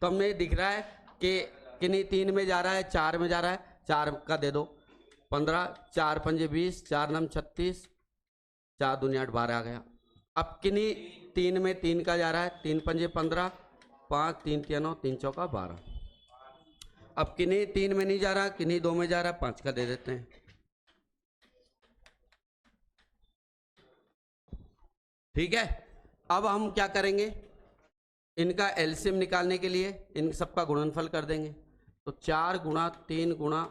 तो हमें दिख रहा है कि किन्हीं 3 में जा रहा है, 4 में जा रहा है, 4 का दे दो 15, 4 पंजे 20, 4 नम 36, 4 दूनी 8, 12 आ गया। अब किन्हीं 3 में 3 का जा रहा है, 3 पंजे 15, 5 3 तिया 9, 3 चौका 12। अब किन्हीं 3 में नहीं जा रहा, किन्हीं 2 में जा रहा, 5 का दे देते हैं। ठीक है, अब हम क्या करेंगे, इनका एलसीएम निकालने के लिए इन सबका गुणनफल कर देंगे। तो 4 गुणा 3 गुणा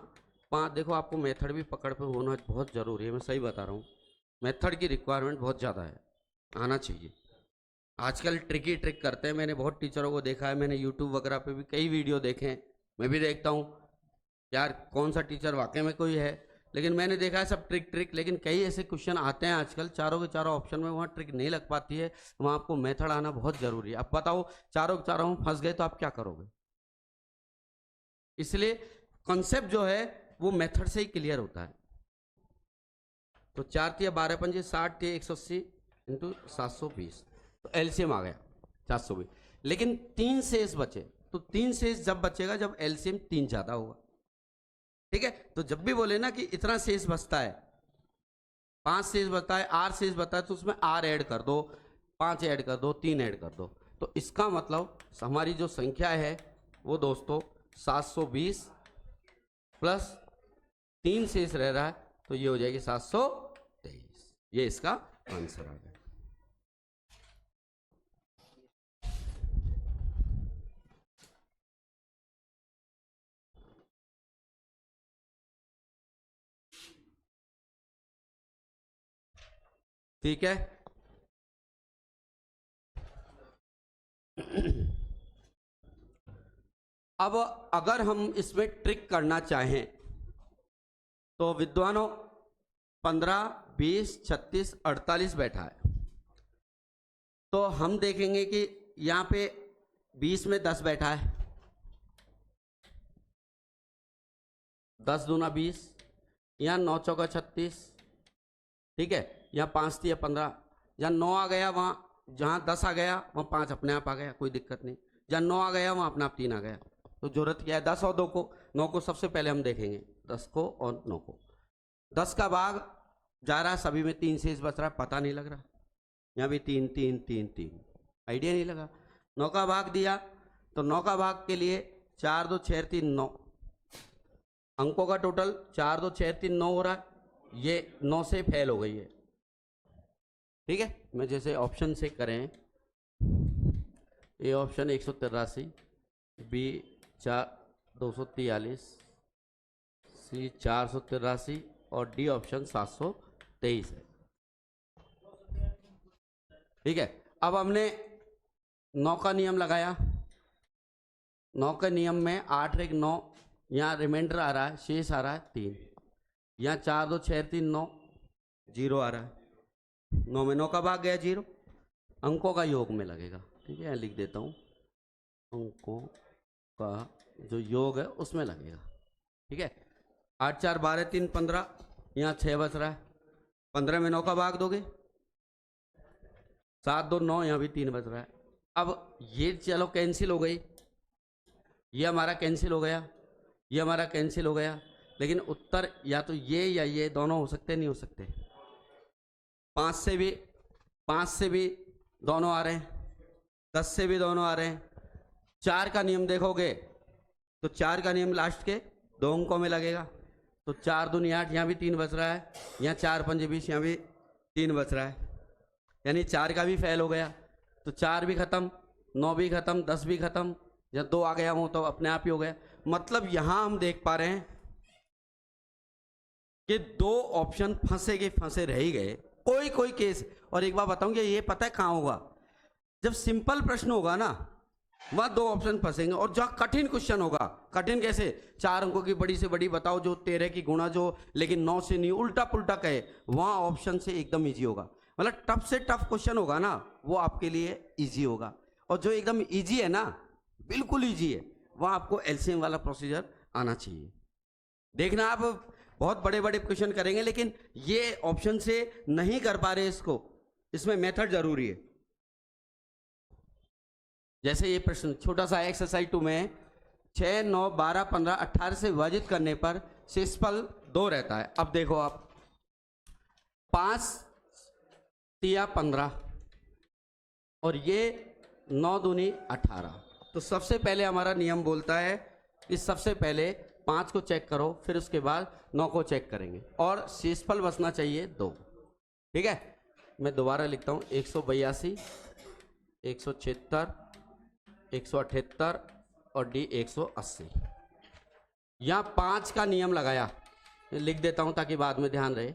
5, देखो आपको मेथड भी पकड़ पे होना बहुत ज़रूरी है, मैं सही बता रहा हूँ, मेथड की रिक्वायरमेंट बहुत ज़्यादा है, आना चाहिए। आजकल ट्रिकी ट्रिक करते हैं, मैंने बहुत टीचरों को देखा है, मैंने यूट्यूब वगैरह पे भी कई वीडियो देखे हैं, मैं भी देखता हूँ यार कौन सा टीचर वाकई में कोई है, लेकिन मैंने देखा है सब ट्रिक, लेकिन कई ऐसे क्वेश्चन आते हैं आजकल चारों के चारों ऑप्शन में, वहाँ ट्रिक नहीं लग पाती है, वहाँ आपको मेथड आना बहुत ज़रूरी है। अब बताओ चारों के चारों फंस गए तो आप क्या करोगे? इसलिए कॉन्सेप्ट जो है वो मेथड से ही क्लियर होता है। तो 4 तिया 12 पंजे 60 तिया 180 इंटू 720, तो एलसीएम आ गया 720। लेकिन 3 शेष बचे, तो 3 शेष जब बचेगा जब एलसीएम 3 ज़्यादा होगा। ठीक है, तो जब भी बोले ना कि इतना शेष बचता है, 5 शेष बचता है, R शेष बचता है, तो उसमें R ऐड कर दो, 5 ऐड कर दो, 3 ऐड कर दो। तो इसका मतलब हमारी जो संख्या है वो दोस्तों 720 प्लस 3 शेष रह रहा है, तो ये हो जाएगी 723। ये इसका आंसर आ गया। ठीक है, अब अगर हम इसमें ट्रिक करना चाहें तो विद्वानों 15, 20, 36, 48 बैठा है, तो हम देखेंगे कि यहाँ पे 20 में 10 बैठा है, 10 दूना 20, यहाँ 9 चौका 36, ठीक है, यहाँ 5 तिया 15, जहाँ 9 आ गया वहाँ, जहाँ 10 आ गया वहाँ 5 अपने आप आ गया, कोई दिक्कत नहीं, जहाँ 9 आ गया वहाँ अपने आप 3 आ गया। तो जरूरत क्या है, 10 और 2 को, 9 को सबसे पहले हम देखेंगे, 10 को और 9 को। 10 का भाग जा रहा है, सभी में 3 शेष बच रहा है, पता नहीं लग रहा, यहाँ भी 3 3 3 3, आइडिया नहीं लगा। 9 का भाग दिया, तो 9 का भाग के लिए 4 2 6 3 9, अंकों का टोटल 4 2 6 3 9 हो रहा है, ये 9 से फेल हो गई है। ठीक है, मैं जैसे ऑप्शन से करें, ए ऑप्शन 183, बी 243, सी 483 और डी ऑप्शन 723 है। ठीक है, अब हमने 9 का नियम लगाया, 9 के नियम में 8 1 9, यहाँ रिमाइंडर आ रहा है, शेष आ रहा है 3, यहाँ 4 2 6 3 9, 0 आ रहा है, 9 में 9 का भाग गया 0, अंकों का योग में लगेगा। ठीक है, लिख देता हूँ, अंकों का जो योग है उसमें लगेगा। ठीक है, 8 4 12 3 15, यहाँ 6 बच रहा है, 15 में 9 का भाग दोगे, 7 2 9, यहाँ भी 3 बच रहा है। अब ये चलो कैंसिल हो गई, ये हमारा कैंसिल हो गया, ये हमारा कैंसिल हो गया, लेकिन उत्तर या तो ये या ये दोनों हो सकते, नहीं हो सकते। 5 से भी दोनों आ रहे हैं, 10 से भी दोनों आ रहे हैं। 4 का नियम देखोगे तो 4 का नियम लास्ट के 2 अंकों में लगेगा, तो 4 दूनी 8, यहाँ भी 3 बच रहा है, यहाँ 4 पंजे 20, यहाँ भी 3 बच रहा है, यानी 4 का भी फेल हो गया, तो 4 भी खत्म, 9 भी खत्म, 10 भी खत्म, जब 2 आ गया हूँ तो अपने आप ही हो गया। मतलब यहां हम देख पा रहे हैं कि 2 ऑप्शन फंसे रह ही गए, कोई केस। और एक बार बताऊंगा, ये पता है कहां होगा, जब सिंपल प्रश्न होगा ना वहां 2 ऑप्शन फंसेंगे, और जहां कठिन क्वेश्चन होगा, कठिन कैसे, 4 अंकों की बड़ी से बड़ी बताओ जो 13 की गुणा जो लेकिन 9 से नहीं, उल्टा पुल्टा कहे, वहां ऑप्शन से एकदम इजी होगा। मतलब टफ से टफ क्वेश्चन होगा ना वो आपके लिए इजी होगा, और जो एकदम इजी है ना, बिल्कुल इजी है, वहां आपको एलसीएम वाला प्रोसीजर आना चाहिए। देखना आप बहुत बड़े बड़े क्वेश्चन करेंगे, लेकिन ये ऑप्शन से नहीं कर पा रहे इसको, इसमें मेथड जरूरी है। जैसे ये प्रश्न छोटा सा एक्सरसाइज 2 में 6, 9, 12, 15, 18 से विभाजित करने पर शेषफल 2 रहता है। अब देखो आप 5 तिया 15 और ये 9 दूनी 18। तो सबसे पहले हमारा नियम बोलता है कि सबसे पहले 5 को चेक करो, फिर उसके बाद 9 को चेक करेंगे और शेषफल बचना चाहिए 2। ठीक है, मैं दोबारा लिखता हूँ 182, 176, 178 और डी 180। यहाँ 5 का नियम लगाया, लिख देता हूँ ताकि बाद में ध्यान रहे।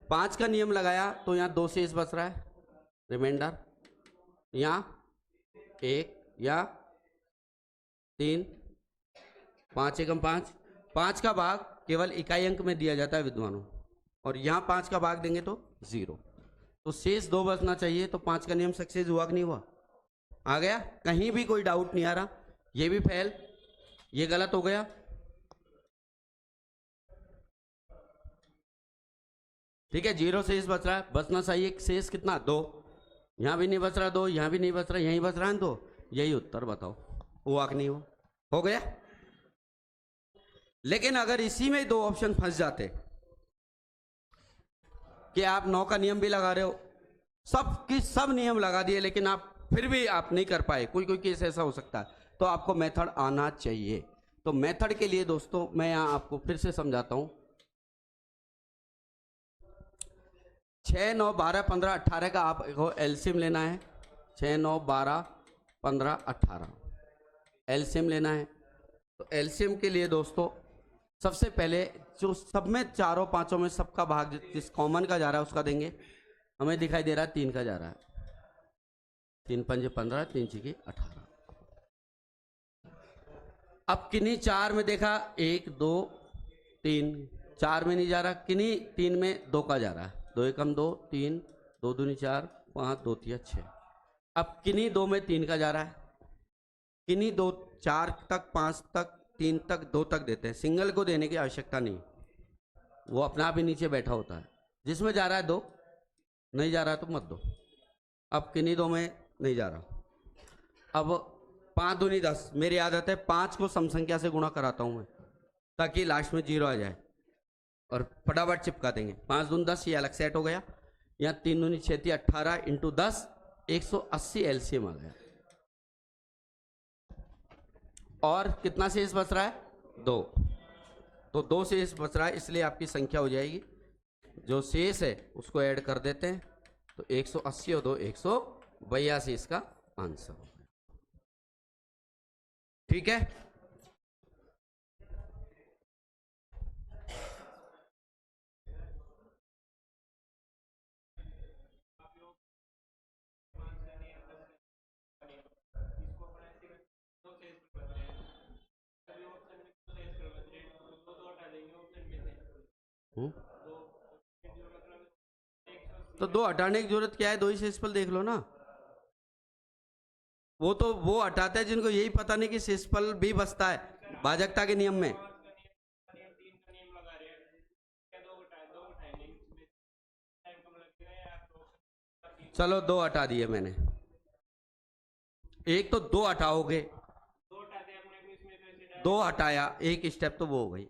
5 का नियम लगाया तो यहाँ 2 शेष बच रहा है, रिमाइंडर। यहाँ 1 या 3, 5 एकम 5। 5 का भाग केवल इकाई अंक में दिया जाता है विद्वानों, और यहाँ 5 का भाग देंगे तो 0। तो शेष 2 बचना चाहिए। तो 5 का नियम सक्सेस हुआ कि नहीं हुआ? आ गया? कहीं भी कोई डाउट नहीं आ रहा? ये भी फेल, ये गलत हो गया। ठीक है, 0 शेष बच रहा है, बचना चाहिए शेष कितना? 2। यहाँ भी नहीं बच रहा 2, यहाँ भी नहीं बच रहा, यहीं बच रहा है 2। यही उत्तर बताओ, हुआ कि नहीं हुआ? हो गया। लेकिन अगर इसी में 2 ऑप्शन फंस जाते कि आप 9 का नियम भी लगा रहे हो, सब नियम लगा दिए, लेकिन आप फिर भी आप नहीं कर पाए, कोई केस ऐसा हो सकता है, तो आपको मेथड आना चाहिए। तो मेथड के लिए दोस्तों मैं यहां आपको फिर से समझाता हूं। 6, 9, 12, 15, 18 का आपको एलसीएम लेना है। 6, 9, 12, 15, 18 एलसीएम लेना है। तो एलसीएम के लिए दोस्तों सबसे पहले जो सब में चारों पांचों में सबका भाग जिस कॉमन का जा रहा है उसका देंगे। हमें दिखाई दे रहा है 3 का जा रहा है, 3 पंजे 15, 3 छीके 18। अब किन्हीं 4 में देखा 1, 2, 3, 4 में नहीं जा रहा, किन्हीं 3 में 2 का जा रहा है, 2 एकम 2, 3, 2 दूनी 4, 5, 2 तिया 6। अब किन्हीं 2 में 3 का जा रहा है, किन्हीं 2, 4 तक, 5 तक, 3 तक, 2 तक देते हैं। सिंगल को देने की आवश्यकता नहीं, वो अपना आप ही नीचे बैठा होता है। जिसमें जा रहा है 2, नहीं जा रहा तो मत दो। अब किन्हीं 2 में नहीं जा रहा। अब 5 दूनी 10, मेरी आदत है 5 को सम संख्या से गुणा कराता हूं मैं, ताकि लास्ट में 0 आ जाए और फटाफट चिपका देंगे। 5 दूनी 10, ये अलग सेट हो गया। यहाँ 3 दूनी 6 18 इंटू 10, 180 एलसीएम आ गया। और कितना शेष बच रहा है? 2। तो 2 शेष बच रहा है, इसलिए आपकी संख्या हो जाएगी, जो शेष है उसको ऐड कर देते हैं। तो 180 और 2 182 इसका आंसर हो गया। ठीक है, तो 2 हटाने की जरूरत क्या है? 2 ही शेषफल देख लो ना। वो हटाते हैं जिनको यही पता नहीं कि शेषफल भी बचता है भाजकता के नियम में। चलो 2 हटा दिए मैंने, एक तो 2 हटाओगे, 2 हटाया, एक स्टेप तो वो हो गई।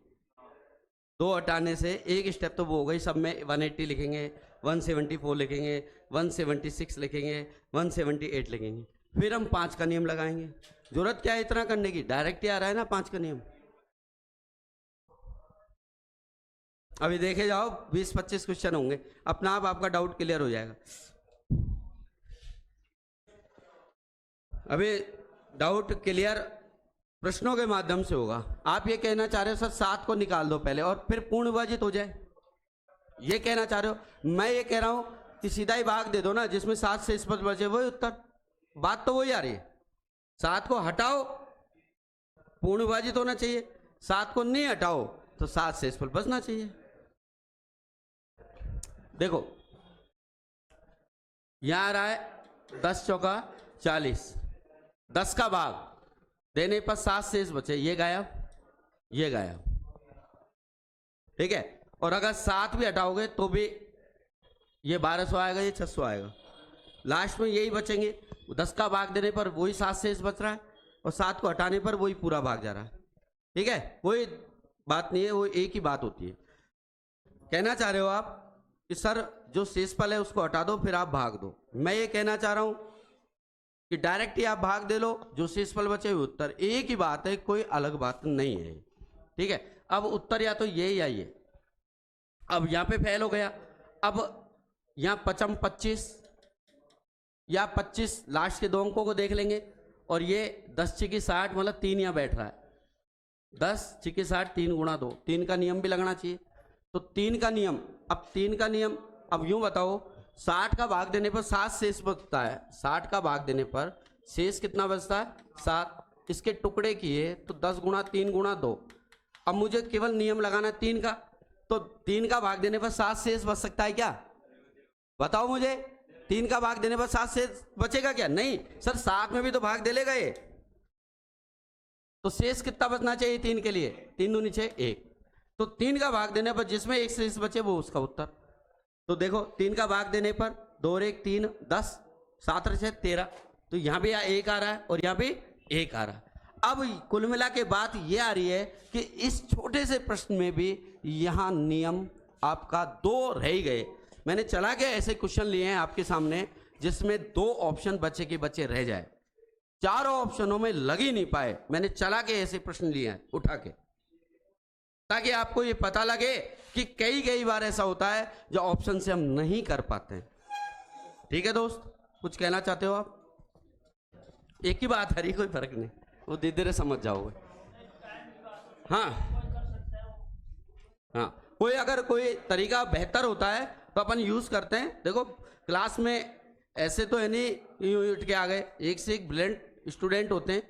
2 हटाने से एक स्टेप तो वो हो गई। सब में 180 लिखेंगे, 174 लिखेंगे, 176 लिखेंगे, 178 लिखेंगे। फिर हम 5 का नियम लगाएंगे। जरूरत क्या है इतना करने की? डायरेक्ट ही आ रहा है ना 5 का नियम। अभी देखे जाओ 20-25 क्वेश्चन होंगे, अपना आप आपका डाउट क्लियर हो जाएगा। अभी डाउट क्लियर प्रश्नों के माध्यम से होगा। आप ये कहना चाह रहे हो सर 7 को निकाल दो पहले और फिर पूर्ण विभाजित हो जाए, ये कहना चाह रहे हो? मैं ये कह रहा हूं कि सीधा ही भाग दे दो ना, जिसमें 7 से स्पष्ट बचे वही उत्तर। बात तो वही आ रही है। 7 को हटाओ, पूर्ण विभाजित होना चाहिए। 7 को नहीं हटाओ तो 7 से स्पष्ट बचना चाहिए। देखो यहां आ रहा है 10 चौका 40, 10 का भाग देने पर 7 शेष बचे, ये गायब, ये गायब। ठीक है, और अगर 7 भी हटाओगे तो भी ये 1200 आएगा, ये 600 आएगा। लास्ट में यही बचेंगे। 10 का भाग देने पर वही 7 शेष बच रहा है और 7 को हटाने पर वही पूरा भाग जा रहा है। ठीक है, कोई बात नहीं है, वो एक ही बात होती है। कहना चाह रहे हो आप कि सर जो शेषफल है उसको हटा दो फिर आप भाग दो। मैं ये कहना चाह रहा हूं कि डायरेक्ट ही आप भाग दे लो, जो शेषफल बचे हुए उत्तर, एक ही बात है, कोई अलग बात नहीं है। ठीक है, अब उत्तर या तो ये या ये। अब यहां पे फेल हो गया। अब यहां 55 25 या 25 लास्ट के 2 अंकों को देख लेंगे और ये 10 छिकी 60 मतलब 3 यहां बैठ रहा है। 10 छिकी 60 3 गुणा 2, 3 का नियम भी लगना चाहिए। तो 3 का नियम, अब 3 का नियम, अब यूं बताओ 60 का भाग देने पर 7 शेष बचता है। 60 का भाग देने पर शेष कितना बचता है? 7। इसके टुकड़े किए तो 10 गुणा 3 गुणा 2। अब मुझे केवल नियम लगाना है 3 का, तो 3 का भाग देने पर 7 शेष बच सकता है क्या? बताओ मुझे, 3 का भाग देने पर 7 शेष बचेगा क्या? नहीं सर, 7 में भी तो भाग दे लेगा ये, तो शेष कितना बचना चाहिए 3 के लिए? 3 दूनी 6 1। तो 3 का भाग देने पर जिसमें एक शेष बचे वो उसका उत्तर। तो देखो 3 का भाग देने पर 2 और 1 3 10 7 और 6 13, तो यहां भी 1 आ रहा है और यहां भी 1 आ रहा है। अब कुल मिला के बात ये आ रही है कि इस छोटे से प्रश्न में भी यहां नियम आपका 2 रह ही गए। मैंने चला के ऐसे क्वेश्चन लिए हैं आपके सामने जिसमें 2 ऑप्शन बचे के बचे रह जाए, चारों ऑप्शनों में लग ही नहीं पाए। मैंने चला के ऐसे प्रश्न लिए हैं उठा के, ताकि आपको ये पता लगे कि कई बार ऐसा होता है जो ऑप्शन से हम नहीं कर पाते हैं। ठीक है दोस्त, कुछ कहना चाहते हो आप? एक ही बात है, कोई फर्क नहीं, वो धीरे धीरे समझ जाओगे। हाँ हाँ, कोई अगर कोई तरीका बेहतर होता है तो अपन यूज करते हैं। देखो क्लास में ऐसे तो है नहीं यूं उठ के आ गए, एक से एक ब्रिलियंट स्टूडेंट होते हैं,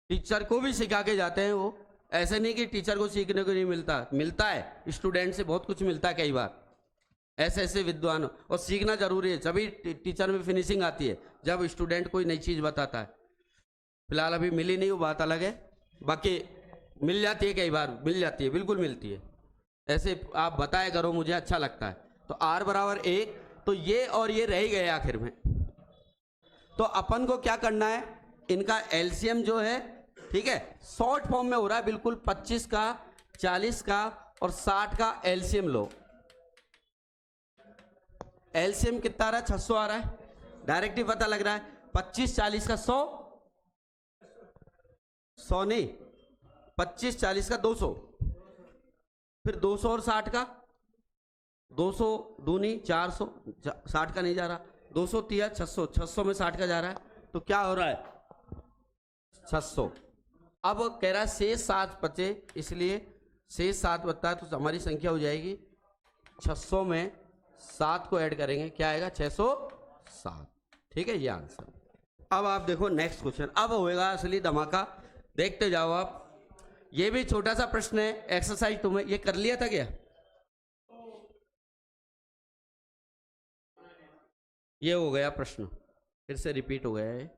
टीचर को भी सिखा के जाते हैं। वो ऐसे नहीं कि टीचर को सीखने को नहीं मिलता है, स्टूडेंट से बहुत कुछ मिलता है कई बार। ऐसे ऐसे विद्वान, और सीखना जरूरी है, जब टीचर में फिनिशिंग आती है, जब स्टूडेंट कोई नई चीज बताता है। फिलहाल अभी मिली नहीं वो बात अलग है, बाकी मिल जाती है, कई बार मिल जाती है, बिल्कुल मिलती है। ऐसे आप बताया करो, मुझे अच्छा लगता है। तो r बराबर 1, तो ये और ये रह ही गए आखिर में। तो अपन को क्या करना है, इनका एलसीएम जो है, ठीक है, शॉर्ट फॉर्म में हो रहा है बिल्कुल। 25 का 40 का और 60 का एलसीएम लो। एलसीएम कितना आ रहा है? 600 आ रहा है, डायरेक्ट ही पता लग रहा है। 25 40 का 100 नहीं, 25 40 का 200, फिर 200 और 60 का 200 दूनी 400, 60 का नहीं जा रहा, 200 3 600, 600 में 60 का जा रहा है, तो क्या हो रहा है? 600। अब कह रहा है शेष 7 बचे, इसलिए शेष 7 बचता है, तो हमारी संख्या हो जाएगी 600 में 7 को ऐड करेंगे, क्या आएगा? 607। ठीक है, ये आंसर। अब आप देखो नेक्स्ट क्वेश्चन, अब होएगा असली धमाका, देखते जाओ आप। ये भी छोटा सा प्रश्न है, एक्सरसाइज तुम्हें ये कर लिया था क्या? ये हो गया प्रश्न, फिर से रिपीट हो गया है।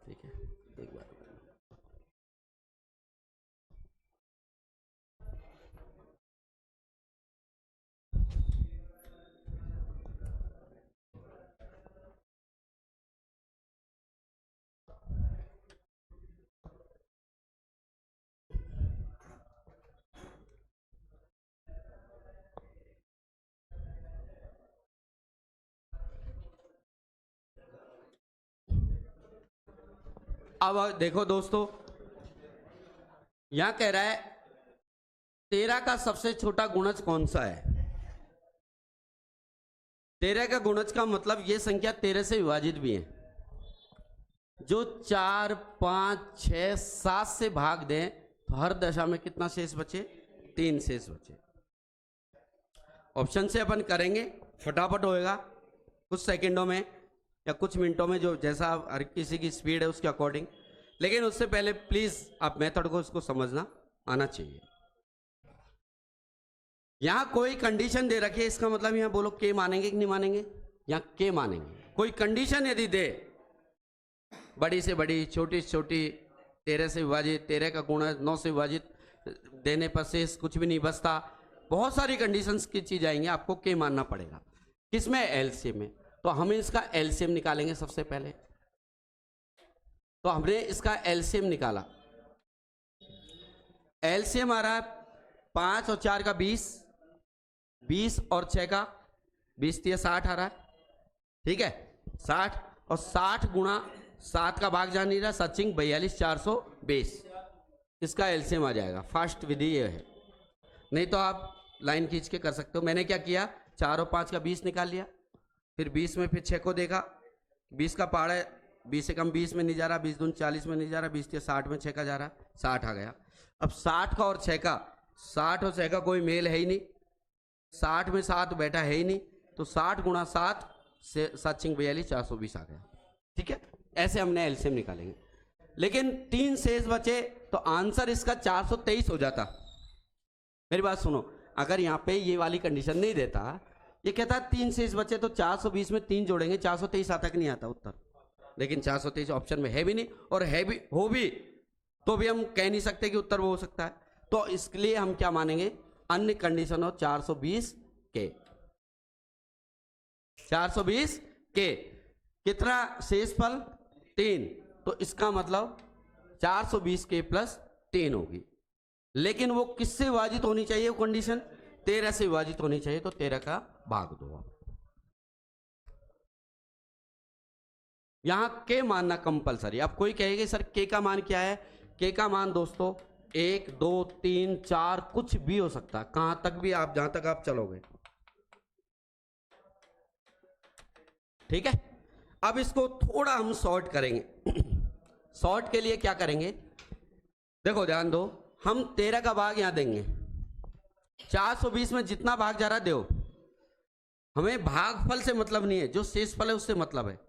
ठीक है, एक बार अब देखो दोस्तों, यहां कह रहा है 13 का सबसे छोटा गुणज कौन सा है? 13 का गुणज का मतलब ये संख्या 13 से विभाजित भी है। जो 4 5 6 7 से भाग दें तो हर दशा में कितना शेष बचे? 3 शेष बचे। ऑप्शन से अपन करेंगे, फटाफट होएगा, कुछ सेकंडों में या कुछ मिनटों में, जो जैसा हर किसी की स्पीड है उसके अकॉर्डिंग। लेकिन उससे पहले प्लीज आप मेथड को इसको समझना आना चाहिए। यहां कोई कंडीशन दे रखी है, इसका मतलब यहां बोलो के मानेंगे कि नहीं मानेंगे? यहां के मानेंगे। कोई कंडीशन यदि दे, बड़ी से बड़ी छोटी से छोटी, 13 से विभाजित, 13 का गुणा 9 से विभाजित देने पर शेष कुछ भी नहीं बचता। बहुत सारी कंडीशंस की चीज आएंगी, आपको के मानना पड़ेगा। किसमें? एलसीएम में। तो हम इसका एलसीएम निकालेंगे सबसे पहले। तो हमने इसका एलसीएम निकाला। एलसीएम आ रहा है 5 और 4 का 20, 20 और 6 का 20 3 60 आ रहा है, ठीक है 60, और 60 गुणा 7 का भाग जान नहीं रहा, सचिंग 42 420, इसका एलसीएम आ जाएगा। फास्ट विधि ये है, नहीं तो आप लाइन खींच के कर सकते हो। मैंने क्या किया, 4 और 5 का 20 निकाल लिया, फिर 20 में फिर 6 को देखा, 20 का पहाड़ है, 20 से कम 20 में नहीं जा रहा, 20 दून 40 में नहीं जा रहा, 20 से 60 में 6 का जा रहा, 60 आ गया। अब 60 का और 6 का, 60 और 6 का कोई मेल है ही नहीं, 60 में 7 बैठा है ही नहीं, तो 60 गुणा 7 से 7 42 420 आ गया, ठीक है। ऐसे हमने एलसीएम निकालेंगे। लेकिन 3 शेष बचे तो आंसर इसका 423 हो जाता। मेरी बात सुनो, अगर यहाँ पे ये वाली कंडीशन नहीं देता, ये कहता 3 शेष बचे तो 420 में 3 जोड़ेंगे 423 आता कि नहीं आता उत्तर। लेकिन 423 ऑप्शन में है भी नहीं, और है भी हो भी तो भी हम कह नहीं सकते कि उत्तर वो हो सकता है। तो इसके लिए हम क्या मानेंगे, अन्य कंडीशन हो 420 के। 420 के कितना शेषफल 3, तो इसका मतलब 420 के प्लस 3 होगी। लेकिन वो किससे विभाजित होनी चाहिए, वो कंडीशन 13 से विभाजित होनी चाहिए, तो 13 का भाग दो। यहां के मानना कंपलसरी। अब कोई कहेगा सर के का मान क्या है, के का मान दोस्तों 1 2 3 4 कुछ भी हो सकता है, कहां तक भी आप, जहां तक आप चलोगे, ठीक है। अब इसको थोड़ा हम सॉर्ट करेंगे। सॉर्ट के लिए क्या करेंगे, देखो ध्यान दो, हम 13 का भाग यहां देंगे, 420 में जितना भाग जा रहा दो, हमें भागफल से मतलब नहीं है, जो शेषफल है उससे मतलब है।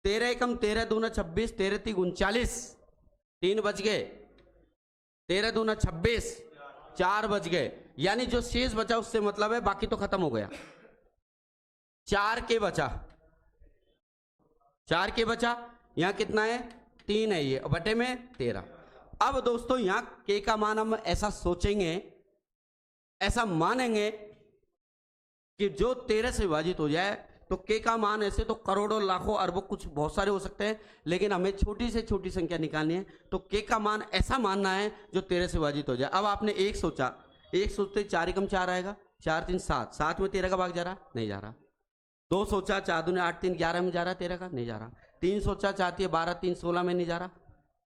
13 एकम 13 दूना 26, 13 3 39, 3 बच गए, 13 दूना 26, 4 बच गए, यानी जो शेष बचा उससे मतलब है, बाकी तो खत्म हो गया। 4 के बचा, 4 के बचा, यहां कितना है 3 है, ये बटे में 13। अब दोस्तों यहां के का मान हम ऐसा सोचेंगे, ऐसा मानेंगे कि जो 13 से विभाजित हो जाए, तो के का मान ऐसे तो करोड़ों लाखों अरबों कुछ बहुत सारे हो सकते हैं, लेकिन हमें छोटी से छोटी संख्या निकालनी है, तो के का मान ऐसा मानना है जो 13 से विभाजित हो जाए। अब आपने एक सोचा, एक सोचते 4 एकम 4 आएगा, 4 3 7, 7 में 13 का भाग जा रहा, नहीं जा रहा। 2 सोचा, 4 दूने 8 3 11 में जा रहा, 13 का नहीं जा रहा। 3 सोचा, 4 3 12 3 16 में नहीं जा रहा।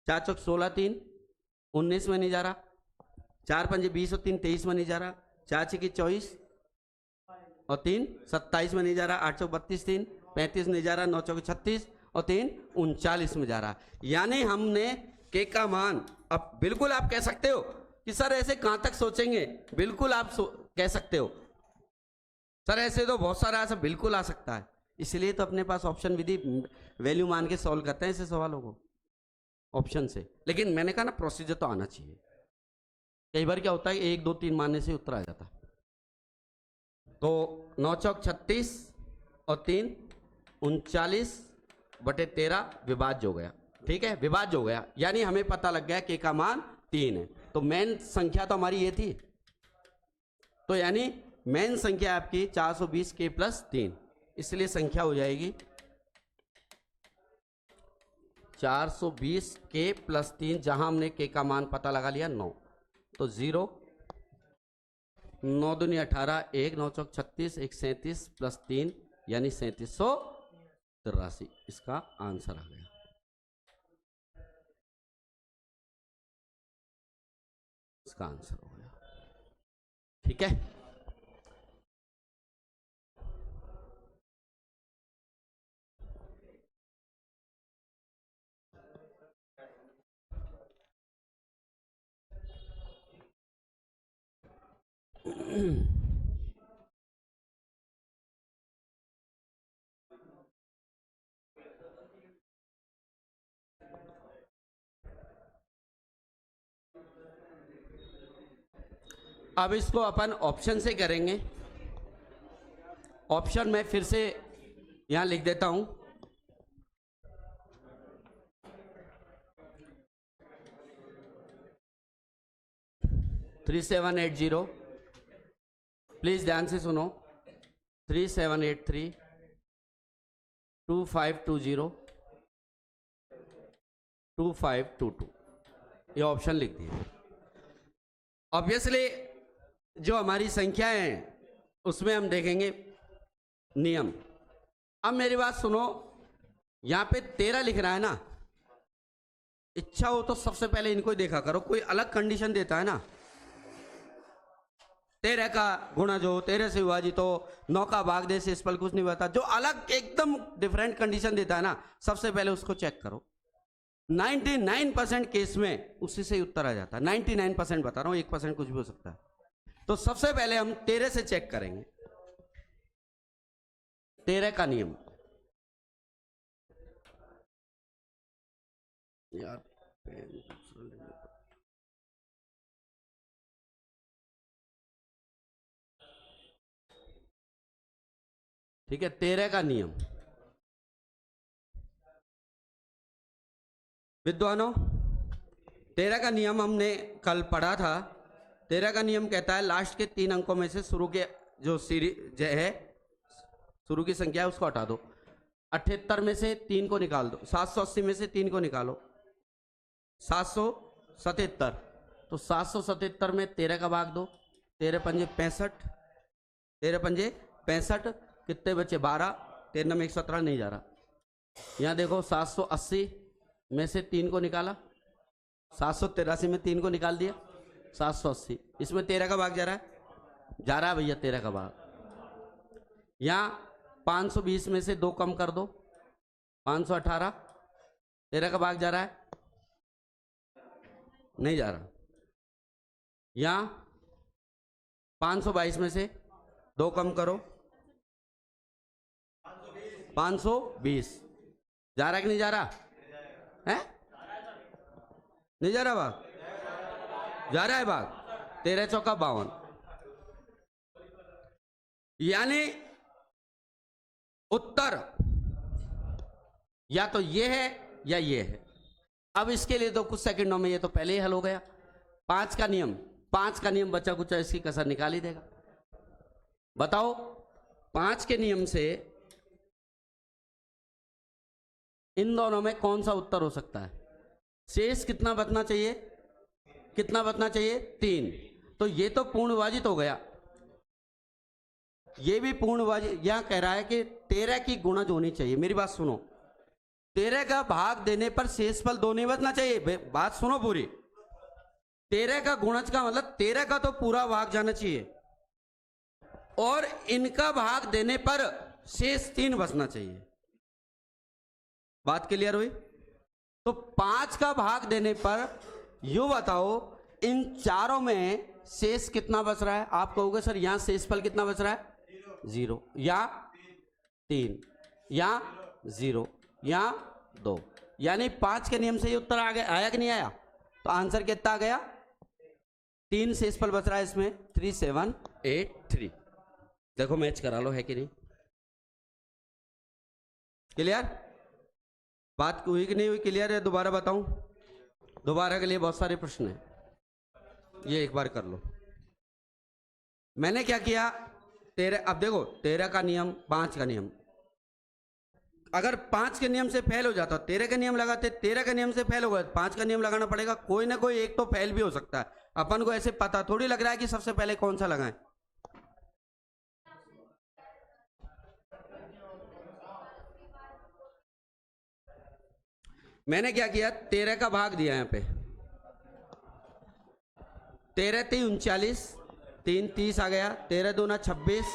4 चौक 16 3 19 में नहीं जा रहा। 4 पंजे 20 और 3 23 में नहीं जा रहा। 4 6 24 और 3 27 में नहीं जा रहा। 8 चौक 32 3 35 नहीं जा रहा। 9 चौक 36 और 3 39 में जा रहा। यानी हमने के का मान, अब बिल्कुल आप कह सकते हो कि सर ऐसे कहां तक सोचेंगे, बिल्कुल आप कह सकते हो सर ऐसे तो बहुत सारा ऐसा बिल्कुल आ सकता है। इसलिए तो अपने पास ऑप्शन विधि वैल्यू मान के सॉल्व करते हैं ऐसे सवालों को ऑप्शन से। लेकिन मैंने कहा ना प्रोसीजर तो आना चाहिए। कई बार क्या होता है 1 2 3 मानने से उत्तर आ जाता है। तो 9 चौक 36 और 3 39 बटे 13 विभाज्य हो गया। ठीक है, विभाज्य हो गया, यानी हमें पता लग गया के का मान 3 है। तो मेन संख्या तो हमारी ये थी, तो यानी मेन संख्या आपकी 420 के प्लस 3, इसलिए संख्या हो जाएगी 420 के प्लस 3, जहां हमने के का मान पता लगा लिया 9, तो 0 9 दूनी 18 1 9 चौक 36 1 37 प्लस 3 यानी 3783, इसका आंसर आ गया। इसका आंसर हो गया। ठीक है, अब इसको अपन ऑप्शन से करेंगे। ऑप्शन में फिर से यहां लिख देता हूं, 3780, प्लीज ध्यान से सुनो, 3783 2520 2522, ये ऑप्शन लिख दिए। ऑब्वियसली जो हमारी संख्याएं हैं उसमें हम देखेंगे नियम। अब मेरी बात सुनो, यहां पे 13 लिख रहा है ना, इच्छा हो तो सबसे पहले इनको ही देखा करो, कोई अलग कंडीशन देता है ना, 13 का गुणा जो 13 से विभाजित हो, 9 का भाग दे से इस पर कुछ नहीं बता, जो अलग एकदम डिफरेंट कंडीशन देता है ना, सबसे पहले उसको चेक करो। 99% केस में उसी से ही उत्तर आ जाता है। 99% बता रहा हूं, 1% कुछ भी हो सकता है। तो सबसे पहले हम 13 से चेक करेंगे। 13 का नियम, यार ठीक है, 13 का नियम विद्वानों, 13 का नियम हमने कल पढ़ा था। 13 का नियम कहता है लास्ट के 3 अंकों में से शुरू के जो सीरीज है, शुरू की संख्या है उसको हटा दो। 78 में से 3 को निकाल दो, 780 में से 3 को निकालो, 777। तो 777 में 13 का भाग दो, 13 पंजे 65, 13 पंजे 65, कितने बचे 12, 13 में 117 नहीं जा रहा। यहाँ देखो 780 में से 3 को निकाला, 783 में 3 को निकाल दिया, 780, इसमें 13 का भाग जा रहा है भैया 13 का भाग। यहाँ 520 में से 2 कम कर दो, 518, 13 का भाग जा रहा है, नहीं जा रहा। यहाँ 522 में से 2 कम करो, 520, जा रहा कि नहीं जा रहा है? नहीं जा रहा भाग, जा रहा है भाग। 13 चौका 52, यानी उत्तर या तो ये है या ये है। अब इसके लिए तो कुछ सेकंडों में ये तो पहले ही हल हो गया। 5 का नियम बचा कुछ इसकी कसर निकाल ही देगा। बताओ 5 के नियम से इन दोनों में कौन सा उत्तर हो सकता है? शेष कितना बचना चाहिए? 3। तो ये तो पूर्ण विभाजित हो गया, ये भी पूर्ण विभाजित। यहां कह रहा है कि 13 की गुणज होनी चाहिए। मेरी बात सुनो, 13 का भाग देने पर शेषफल 2 नहीं बचना चाहिए। बात सुनो पूरी, 13 का गुणज का मतलब 13 का तो पूरा भाग जाना चाहिए और इनका भाग देने पर शेष 3 बचना चाहिए। बात क्लियर हुई? तो 5 का भाग देने पर यू बताओ इन चारों में शेष कितना बच रहा है? आप कहोगे सर यहां शेषफल कितना बच रहा है? 0 या 3 या 0 या 2, यानी 5 के नियम से ये उत्तर आ गया, आया कि नहीं आया? तो आंसर कितना आ गया? 3 शेषफल बच रहा है इसमें, 3783। देखो मैच करा लो, है कि नहीं? क्लियर? बात हुई कि नहीं हुई? क्लियर है? दोबारा बताऊं? दोबारा के लिए बहुत सारे प्रश्न हैं, ये एक बार कर लो। मैंने क्या किया? 13, अब देखो 13 का नियम, 5 का नियम, अगर 5 के नियम से फेल हो जाता, 13 का नियम लगाते, 13 के नियम से फेल हो गया, 5 का नियम लगाना पड़ेगा। कोई ना कोई एक तो फेल भी हो सकता है। अपन को ऐसे पता थोड़ी लग रहा है कि सबसे पहले कौन सा लगाएं। मैंने क्या किया? 13 का भाग दिया यहां पे, 13 3 39, 3 30 आ गया, 13 दूना 26,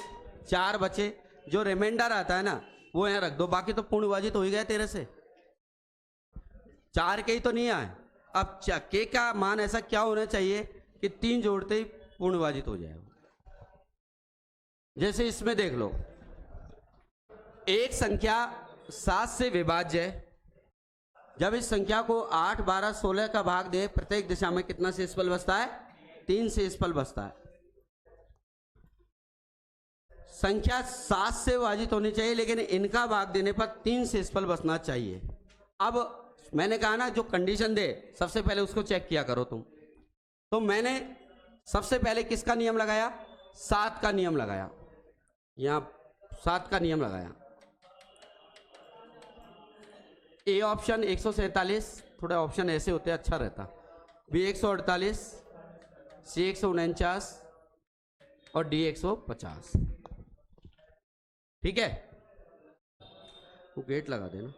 4 बचे। जो रिमाइंडर आता है ना वो यहां रख दो, बाकी तो पूर्ण विभाजित हो ही गया 13 से। 4 के ही तो नहीं आए। अब के का मान ऐसा क्या होना चाहिए कि 3 जोड़ते ही पूर्ण विभाजित हो जाए। जैसे इसमें देख लो, एक संख्या 7 से विभाज्य है। जब इस संख्या को 8 12 16 का भाग दे, प्रत्येक दिशा में कितना शेषफल बचता है? 3 शेषफल बचता है। संख्या 7 से विभाजित होनी चाहिए, लेकिन इनका भाग देने पर 3 शेषफल बचना चाहिए। अब मैंने कहा ना जो कंडीशन दे सबसे पहले उसको चेक किया करो तुम। तो मैंने सबसे पहले किसका नियम लगाया? 7 का नियम लगाया। यहां 7 का नियम लगाया। ए ऑप्शन 147, थोड़े ऑप्शन ऐसे होते अच्छा रहता। बी 148, सी 149 और डी 150। ठीक है, वो गेट लगा देना।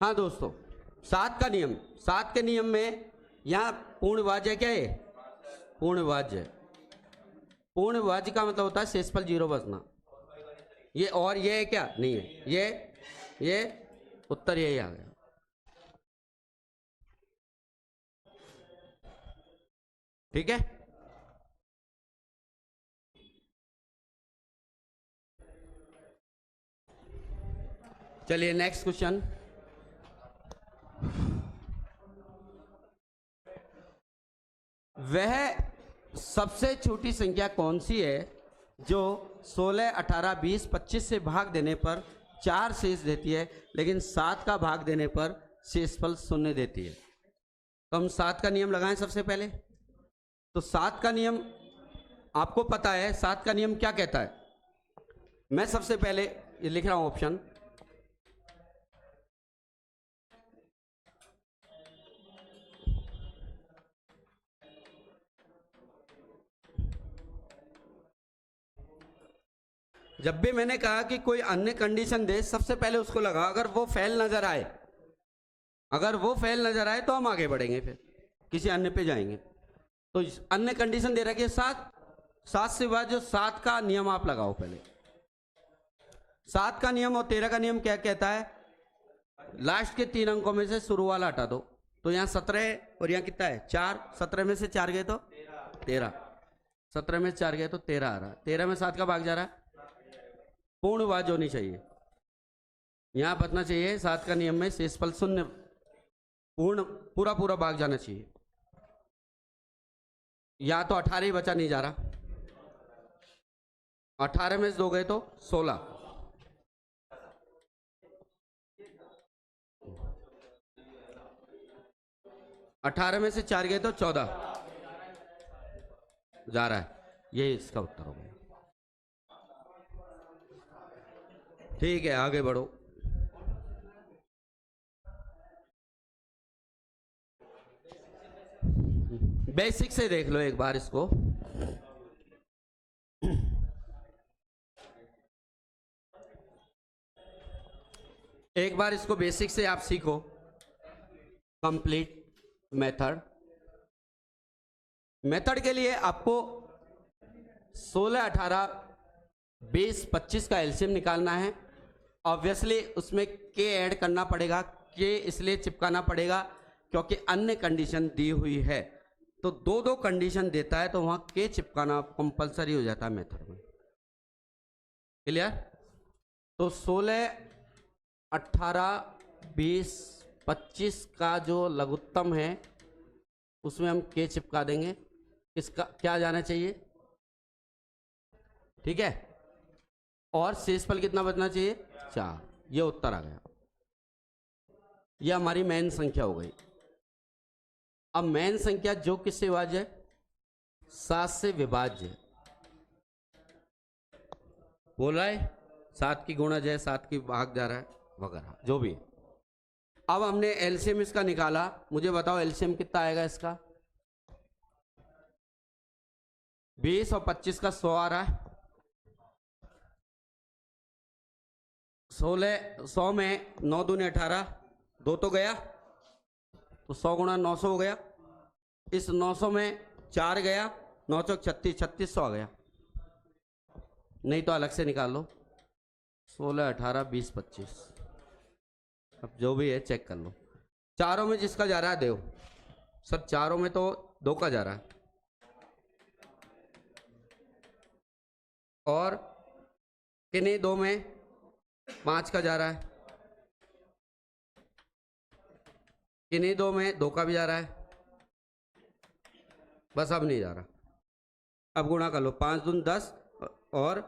हाँ दोस्तों, 7 का नियम, 7 के नियम में यहां पूर्ण विभाज्य क्या है? पूर्ण विभाज्य। पूर्ण विभाज्य का मतलब होता है शेषफल 0 बचना। ये और ये है क्या? नहीं है। ये उत्तर यही आ गया। ठीक है, चलिए नेक्स्ट क्वेश्चन। वह सबसे छोटी संख्या कौन सी है जो 16, 18, 20, 25 से भाग देने पर 4 शेष देती है, लेकिन 7 का भाग देने पर शेषफल 0 देती है? तो हम 7 का नियम लगाएं सबसे पहले। तो 7 का नियम आपको पता है, 7 का नियम क्या कहता है? मैं सबसे पहले ये लिख रहा हूं ऑप्शन। जब भी मैंने कहा कि कोई अन्य कंडीशन दे, सबसे पहले उसको लगा। अगर वो फेल नजर आए, अगर वो फेल नजर आए तो हम आगे बढ़ेंगे, फिर किसी अन्य पे जाएंगे। तो अन्य कंडीशन दे रखी है 7। 7 से बाद जो 7 का नियम आप लगाओ पहले। 7 का नियम और 13 का नियम क्या कहता है? लास्ट के 3 अंकों में से शुरू वाला हटा दो। तो यहाँ 17 है और यहाँ कितना है? 4। 17 में से 4 गए तो 13। 17 में से 4 गए तो 13 आ रहा है। 13 में 7 का भाग जा रहा है। पूर्ण विभाज्य होनी चाहिए, यहां बचना चाहिए। 7 का नियम में शेषफल 0, पूरा भाग जाना चाहिए। या तो 18 ही बचा, नहीं जा रहा। 18 में से 2 गए तो 16। 18 में से 4 गए तो 14 जा रहा है। यही इसका उत्तर हो गया। ठीक है, आगे बढ़ो। बेसिक से देख लो एक बार इसको। एक बार इसको बेसिक से आप सीखो। Complete method. मेथड के लिए आपको 16, 18, 20, 25 का एलसीएम निकालना है। ऑब्वियसली उसमें के ऐड करना पड़ेगा। के इसलिए चिपकाना पड़ेगा क्योंकि अन्य कंडीशन दी हुई है। तो 2 कंडीशन देता है तो वहां के चिपकाना कंपलसरी हो जाता है मेथड में। क्लियर? तो 16, 18, 20, 25 का जो लघुत्तम है उसमें हम के चिपका देंगे। इसका क्या जाना चाहिए? ठीक है, और शेषफल कितना बचना चाहिए? 4। ये उत्तर आ गया। यह हमारी मेन संख्या हो गई। अब मेन संख्या जो किससे विभाज्य है? 7 से विभाज्य है। बोल रहा है 7 की गुणज है, 7 की भाग जा रहा है, वगैरह जो भी है। अब हमने एलसीएम इसका निकाला। मुझे बताओ एलसीएम कितना आएगा इसका? 20 और 25 का 100 आ रहा है। 100 में 9 दूनी 18, 2 तो गया, तो 100 गुणा 900 हो गया। इस 900 में 4 गया, 9 चौक 36, 3600 आ गया। नहीं तो अलग से निकाल लो। 16, 18, 20, 25, अब जो भी है चेक कर लो। चारों में जिसका जा रहा है देव। सर चारों में तो 2 का जा रहा है, और किन्हीं 2 में 5 का जा रहा है, किन्हीं 2 में 2 का भी जा रहा है। बस अब नहीं जा रहा। अब गुणा कर लो। 5 दून 10 और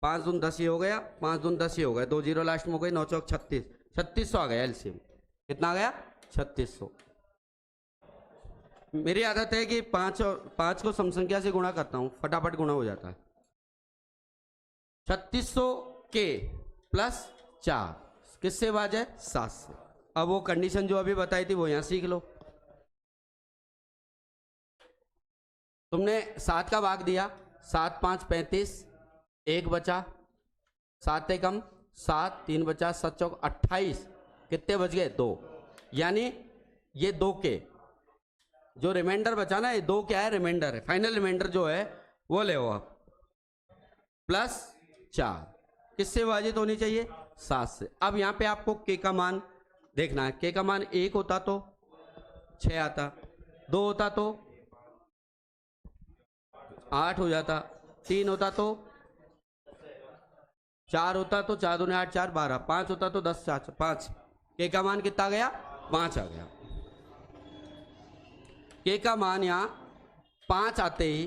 5 दून 10 ही हो गया, 5 दून 10 ही हो गया, 2 जीरो लास्ट में हो गई। 9 चौक 36, 3600 आ गया एलसीएम। कितना आ गया? 3600। मेरी आदत है कि 5 को सम संख्या से गुणा करता हूं, फटाफट गुणा हो जाता है। 3600 के प्लस 4 किससे भाज्य है? 7 से। अब वो कंडीशन जो अभी बताई थी वो यहां सीख लो। तुमने 7 का भाग दिया, 7 5 35, 1 बचा, 7 एकम 7, 3 बचा, 7 चौक 28, कितने बच गए? 2। यानी ये 2 के जो रिमाइंडर बचा ना, ये 2 क्या है? रिमाइंडर है। फाइनल रिमाइंडर जो है वो ले आप प्लस 4 किससे विभाजित होनी चाहिए? 7 से। अब यहां पे आपको के का मान देखना है। के का मान 1 होता तो 6 आता, 2 होता तो 8 हो जाता, 3 होता तो 4 होता तो 4 दूनी 8 4 12, 5 होता तो 10 4 5। के का मान कितना गया? 5 आ गया। के का मान यहाँ 5 आते ही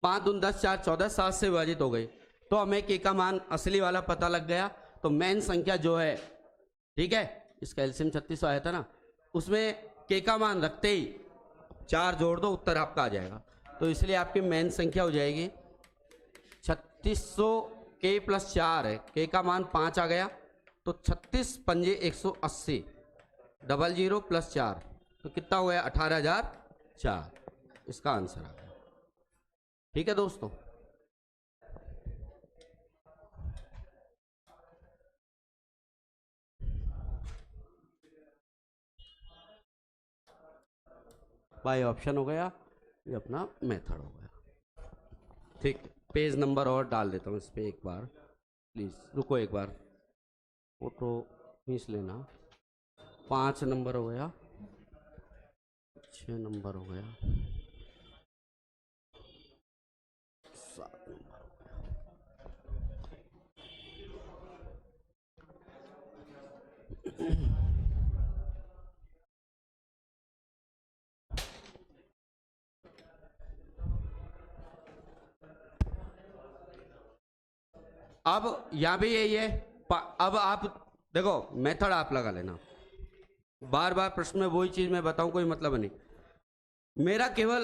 5 दून 10 4 14, 7 से विभाजित हो गई। तो हमें के का मान असली वाला पता लग गया। तो मेन संख्या जो है, ठीक है, इसका एलसीएम 3600 आया था ना, उसमें के का मान रखते ही 4 जोड़ दो, उत्तर आपका आ जाएगा। तो इसलिए आपकी मेन संख्या हो जाएगी 3600 के प्लस 4 है, के का मान 5 आ गया, तो 36 पंजे 180, 00 प्लस 4 तो कितना हो गया? 18004। इसका आंसर आ गया। ठीक है दोस्तों, बाय ऑप्शन हो गया, ये अपना मेथड हो गया। ठीक, पेज नंबर और डाल देता हूँ इस पर एक बार, प्लीज़ रुको एक बार, फोटो खींच लेना। 5 नंबर हो गया, 6 नंबर हो गया, 7 नंबर हो गया। अब यहाँ भी यही है। अब आप देखो, मेथड आप लगा लेना। बार बार प्रश्न में वही चीज मैं बताऊं, कोई मतलब नहीं। मेरा केवल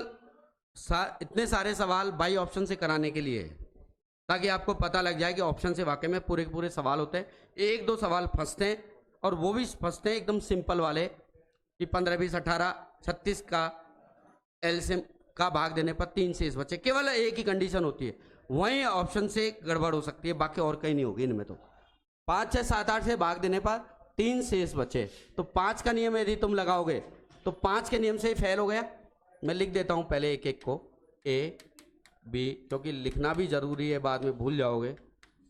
इतने सारे सवाल बाई ऑप्शन से कराने के लिए है, ताकि आपको पता लग जाए कि ऑप्शन से वाकई में पूरे पूरे सवाल होते हैं। 1-2 सवाल फंसते हैं, और वो भी फंसते हैं एकदम सिंपल वाले कि 15 20 18 36 का एलसीएम का भाग देने पर 3 शेष बचे। केवल एक ही कंडीशन होती है, वहीं ऑप्शन से गड़बड़ हो सकती है, बाकी और कहीं नहीं होगी इनमें। तो 5 6 7 8 से भाग देने पर 3 शेष बचे, तो 5 का नियम यदि तुम लगाओगे तो 5 के नियम से ही फेल हो गया। मैं लिख देता हूं पहले एक एक को, ए बी, क्योंकि लिखना भी जरूरी है, बाद में भूल जाओगे।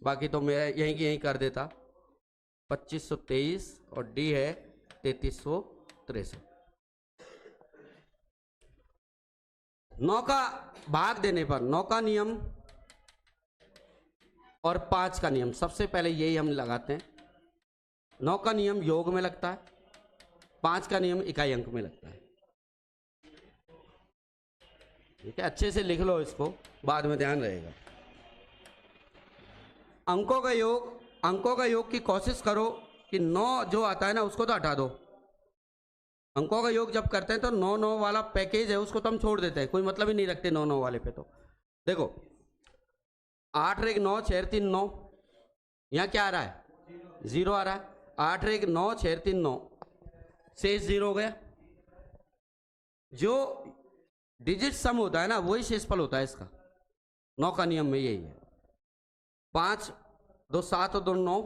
बाकी तो मैं यहीं की यहीं कर देता। 2523 और डी है 3363। 9 का भाग देने पर 9 का नियम और 5 का नियम, सबसे पहले यही हम लगाते हैं। 9 का नियम योग में लगता है, 5 का नियम इकाई अंक में लगता है। ठीक है, अच्छे से लिख लो इसको, बाद में ध्यान रहेगा। अंकों का योग की कोशिश करो कि 9 जो आता है ना उसको तो हटा दो। अंकों का योग जब करते हैं तो 9 वाला पैकेज है उसको तो हम छोड़ देते हैं, कोई मतलब ही नहीं रखते 9 वाले पे। तो देखो 8 1 9 6 3 9, यहाँ क्या आ रहा है? 0 आ रहा है। 8 1 9 6 3 9, शेष 0 हो गया। जो डिजिट सम होता है ना वही शेषफल होता है इसका। 9 का नियम में यही है। 5 2 7 और 2 9,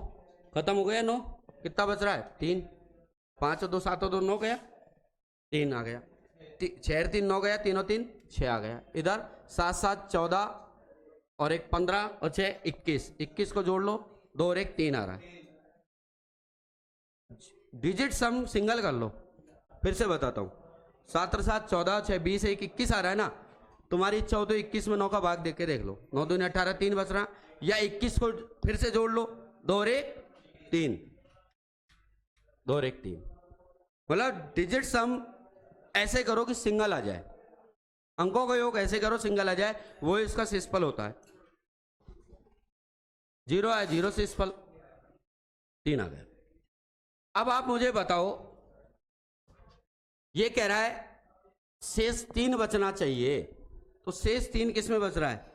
खत्म हो गया 9, कितना बच रहा है? 3। 5 2 7 और 2 9 गया, 3 आ गया। 6 3 9 गया, 3 और 3 6 आ गया। इधर 7 7 14 और 1 15 और 6 21, 21 को जोड़ लो, 2 और 1 3 आ रहा है। डिजिट सम सिंगल कर लो, फिर से बताता हूं। 7 और 7 14, 6 20, 1 21 आ रहा है ना। तुम्हारी इच्छा हो तो 21 में 9 का भाग देख के देख लो। 9 2 18, 3 बच रहा, या 21 को फिर से जोड़ लो, 2 और 1 3, 2 और 1 3। मतलब डिजिट सम ऐसे करो कि सिंगल आ जाए, अंकों का योग ऐसे करो सिंगल आ जाए, वो इसका शेषफल होता है। 0 है, 0 शेषफल, 3 आ गया। अब आप मुझे बताओ, ये कह रहा है शेष 3 बचना चाहिए, तो शेष 3 किस में बच रहा है?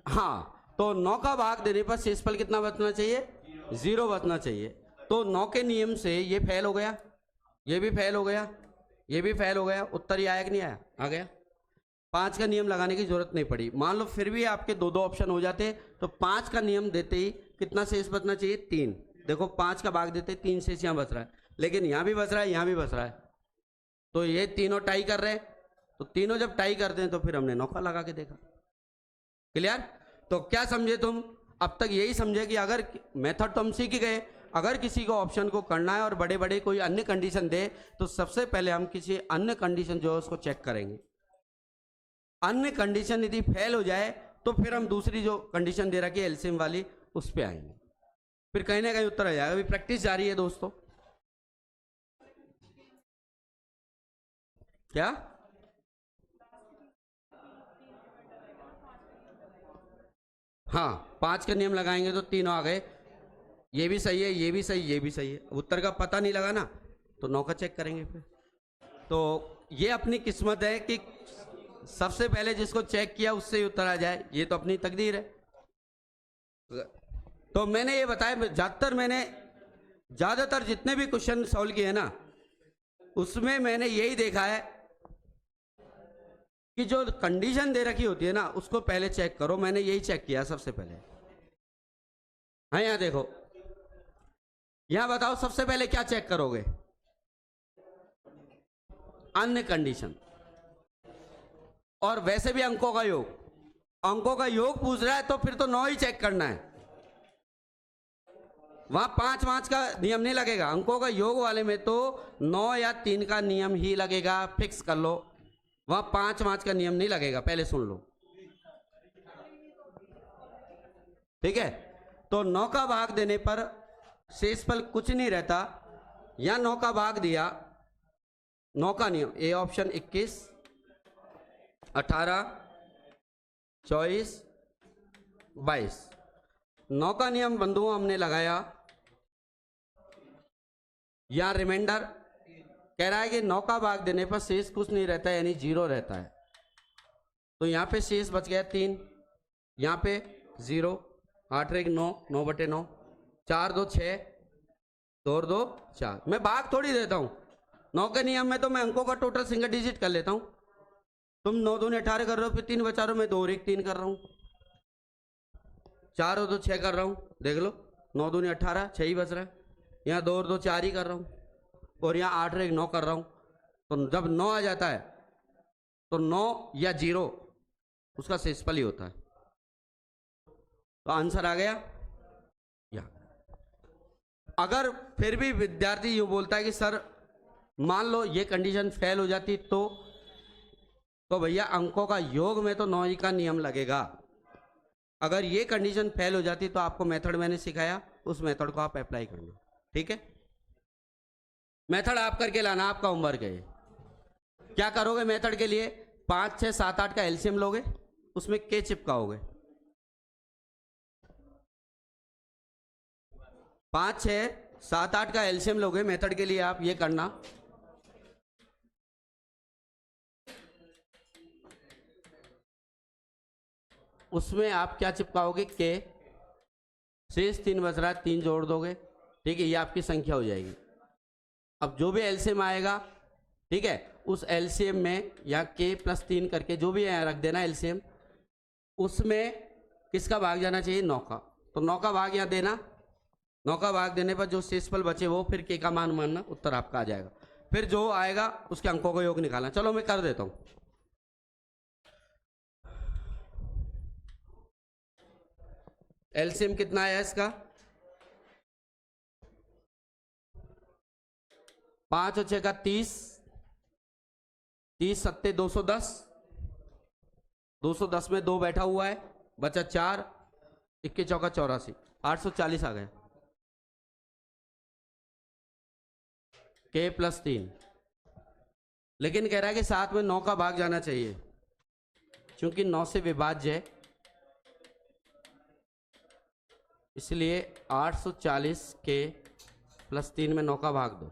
हाँ, तो 9 का भाग देने पर शेषफल कितना बचना चाहिए? 0 बचना चाहिए। तो 9 के नियम से ये फेल हो गया, ये भी फेल हो गया, ये भी फेल हो गया। उत्तर ही आया कि नहीं आया? आ गया। 5 का नियम लगाने की जरूरत नहीं पड़ी। मान लो फिर भी आपके 2-2 ऑप्शन हो जाते, तो 5 का नियम देते ही कितना शेष बचना चाहिए? 3। देखो 5 का भाग देते 3 शेष यहाँ बच रहा है, लेकिन यहाँ भी बच रहा है, यहाँ भी बच रहा है, तो ये तीनों टाई कर रहे हैं। तो तीनों जब टाई करते हैं तो फिर हमने 9 का लगा के देखा। क्लियर? तो क्या समझे तुम? अब तक यही समझे कि अगर मेथड तो हम सीख गए, अगर किसी को ऑप्शन को करना है और बड़े बड़े कोई अन्य कंडीशन दे, तो सबसे पहले हम किसी अन्य कंडीशन जो है उसको चेक करेंगे। अन्य कंडीशन यदि फेल हो जाए तो फिर हम दूसरी जो कंडीशन दे रखी है एलसीएम वाली, उस पे आएंगे, फिर कहीं ना कहीं उत्तर आ जाएगा। अभी प्रैक्टिस जारी है दोस्तों। क्या? हाँ, 5 का नियम लगाएंगे तो तीनों आ गए। ये भी सही है, ये भी सही, ये भी सही है। उत्तर का पता नहीं लगा ना, तो 9 का चेक करेंगे फिर। तो ये अपनी किस्मत है कि सबसे पहले जिसको चेक किया उससे ही उत्तर आ जाए, ये तो अपनी तकदीर है। तो मैंने ये बताया, ज्यादातर जितने भी क्वेश्चन सॉल्व किए ना, उसमें मैंने यही देखा है कि जो कंडीशन दे रखी होती है ना, उसको पहले चेक करो। मैंने यही चेक किया सबसे पहले। हाँ, यहां देखो, यहां बताओ सबसे पहले क्या चेक करोगे? अन्य कंडीशन। और वैसे भी अंकों का योग, अंकों का योग पूछ रहा है तो फिर तो 9 ही चेक करना है। वहां 5-5 का नियम नहीं लगेगा। अंकों का योग वाले में तो 9 या 3 का नियम ही लगेगा, फिक्स कर लो। वहां 5-5 का नियम नहीं लगेगा, पहले सुन लो, ठीक है? तो 9 का भाग देने पर शेषफल कुछ नहीं रहता। या 9 का भाग दिया, 9 का नियम, ए ऑप्शन 21, 18, 24, 22। 9 का नियम बंधुओं हमने लगाया। या रिमाइंडर कह रहा है कि 9 का भाग देने पर शेष कुछ नहीं रहता है, यानी 0 रहता है। तो यहां पे शेष बच गया 3, यहां पे 0, 8 1 9, 9/9, 4 2 6, 2 2 4। मैं भाग थोड़ी देता हूं। 9 के नियम में तो मैं अंकों का टोटल सिंगल डिजिट कर लेता हूं। तुम 9 2 18 कर रहे हो, फिर 3 बचा रहे हो, मैं 2 और 1 3 कर रहा हूं, 4 और 2 6 कर रहा हूं। देख लो, 9 2 18, 6 ही बच रहा है। यहाँ 2 और 2 4 ही कर रहा हूं, और यहाँ 8 और 1 9 कर रहा हूं। तो जब 9 आ जाता है तो 9 या 0 उसका शेषफल ही होता है। तो आंसर आ गया। या अगर फिर भी विद्यार्थी यूं बोलता है कि सर मान लो ये कंडीशन फेल हो जाती, तो भैया अंकों का योग में तो 9 ही का नियम लगेगा। अगर ये कंडीशन फेल हो जाती तो आपको मेथड मैंने सिखाया, उस मेथड को आप अप्लाई करना, ठीक है? मेथड आप करके लाना, आपका होमवर्क है। क्या करोगे मेथड के लिए? 5 6 7 8 का एलसीएम लोगे, उसमें के चिपकाओगे। 5 6 7 8 का एलसीएम लोगे मेथड के लिए, आप ये करना। उसमें आप क्या चिपकाओगे? के। शेष 3 बच रहा है, 3 जोड़ दोगे, ठीक है? ये आपकी संख्या हो जाएगी। अब जो भी एलसीएम आएगा, ठीक है, उस एलसीएम में या के प्लस 3 करके जो भी रख देना एलसीएम, उसमें किसका भाग जाना चाहिए? 9 का। तो 9 का भाग यहाँ देना। 9 का भाग देने पर जो शेषफल बचे वो फिर के का मान मानना, उत्तर आपका आ जाएगा। फिर जो आएगा उसके अंकों का योग निकालना। चलो मैं कर देता हूं। एलसीएम कितना आया इसका? 5 और 6 का 30, 30 सत्ते 210, 210 में 2 बैठा हुआ है, बचा 4, 21 चौका 84, 840 आ गया। के प्लस 3, लेकिन कह रहा है कि साथ में 9 का भाग जाना चाहिए, क्योंकि 9 से विभाज्य है, इसलिए 840 के प्लस 3 में 9 का भाग दो।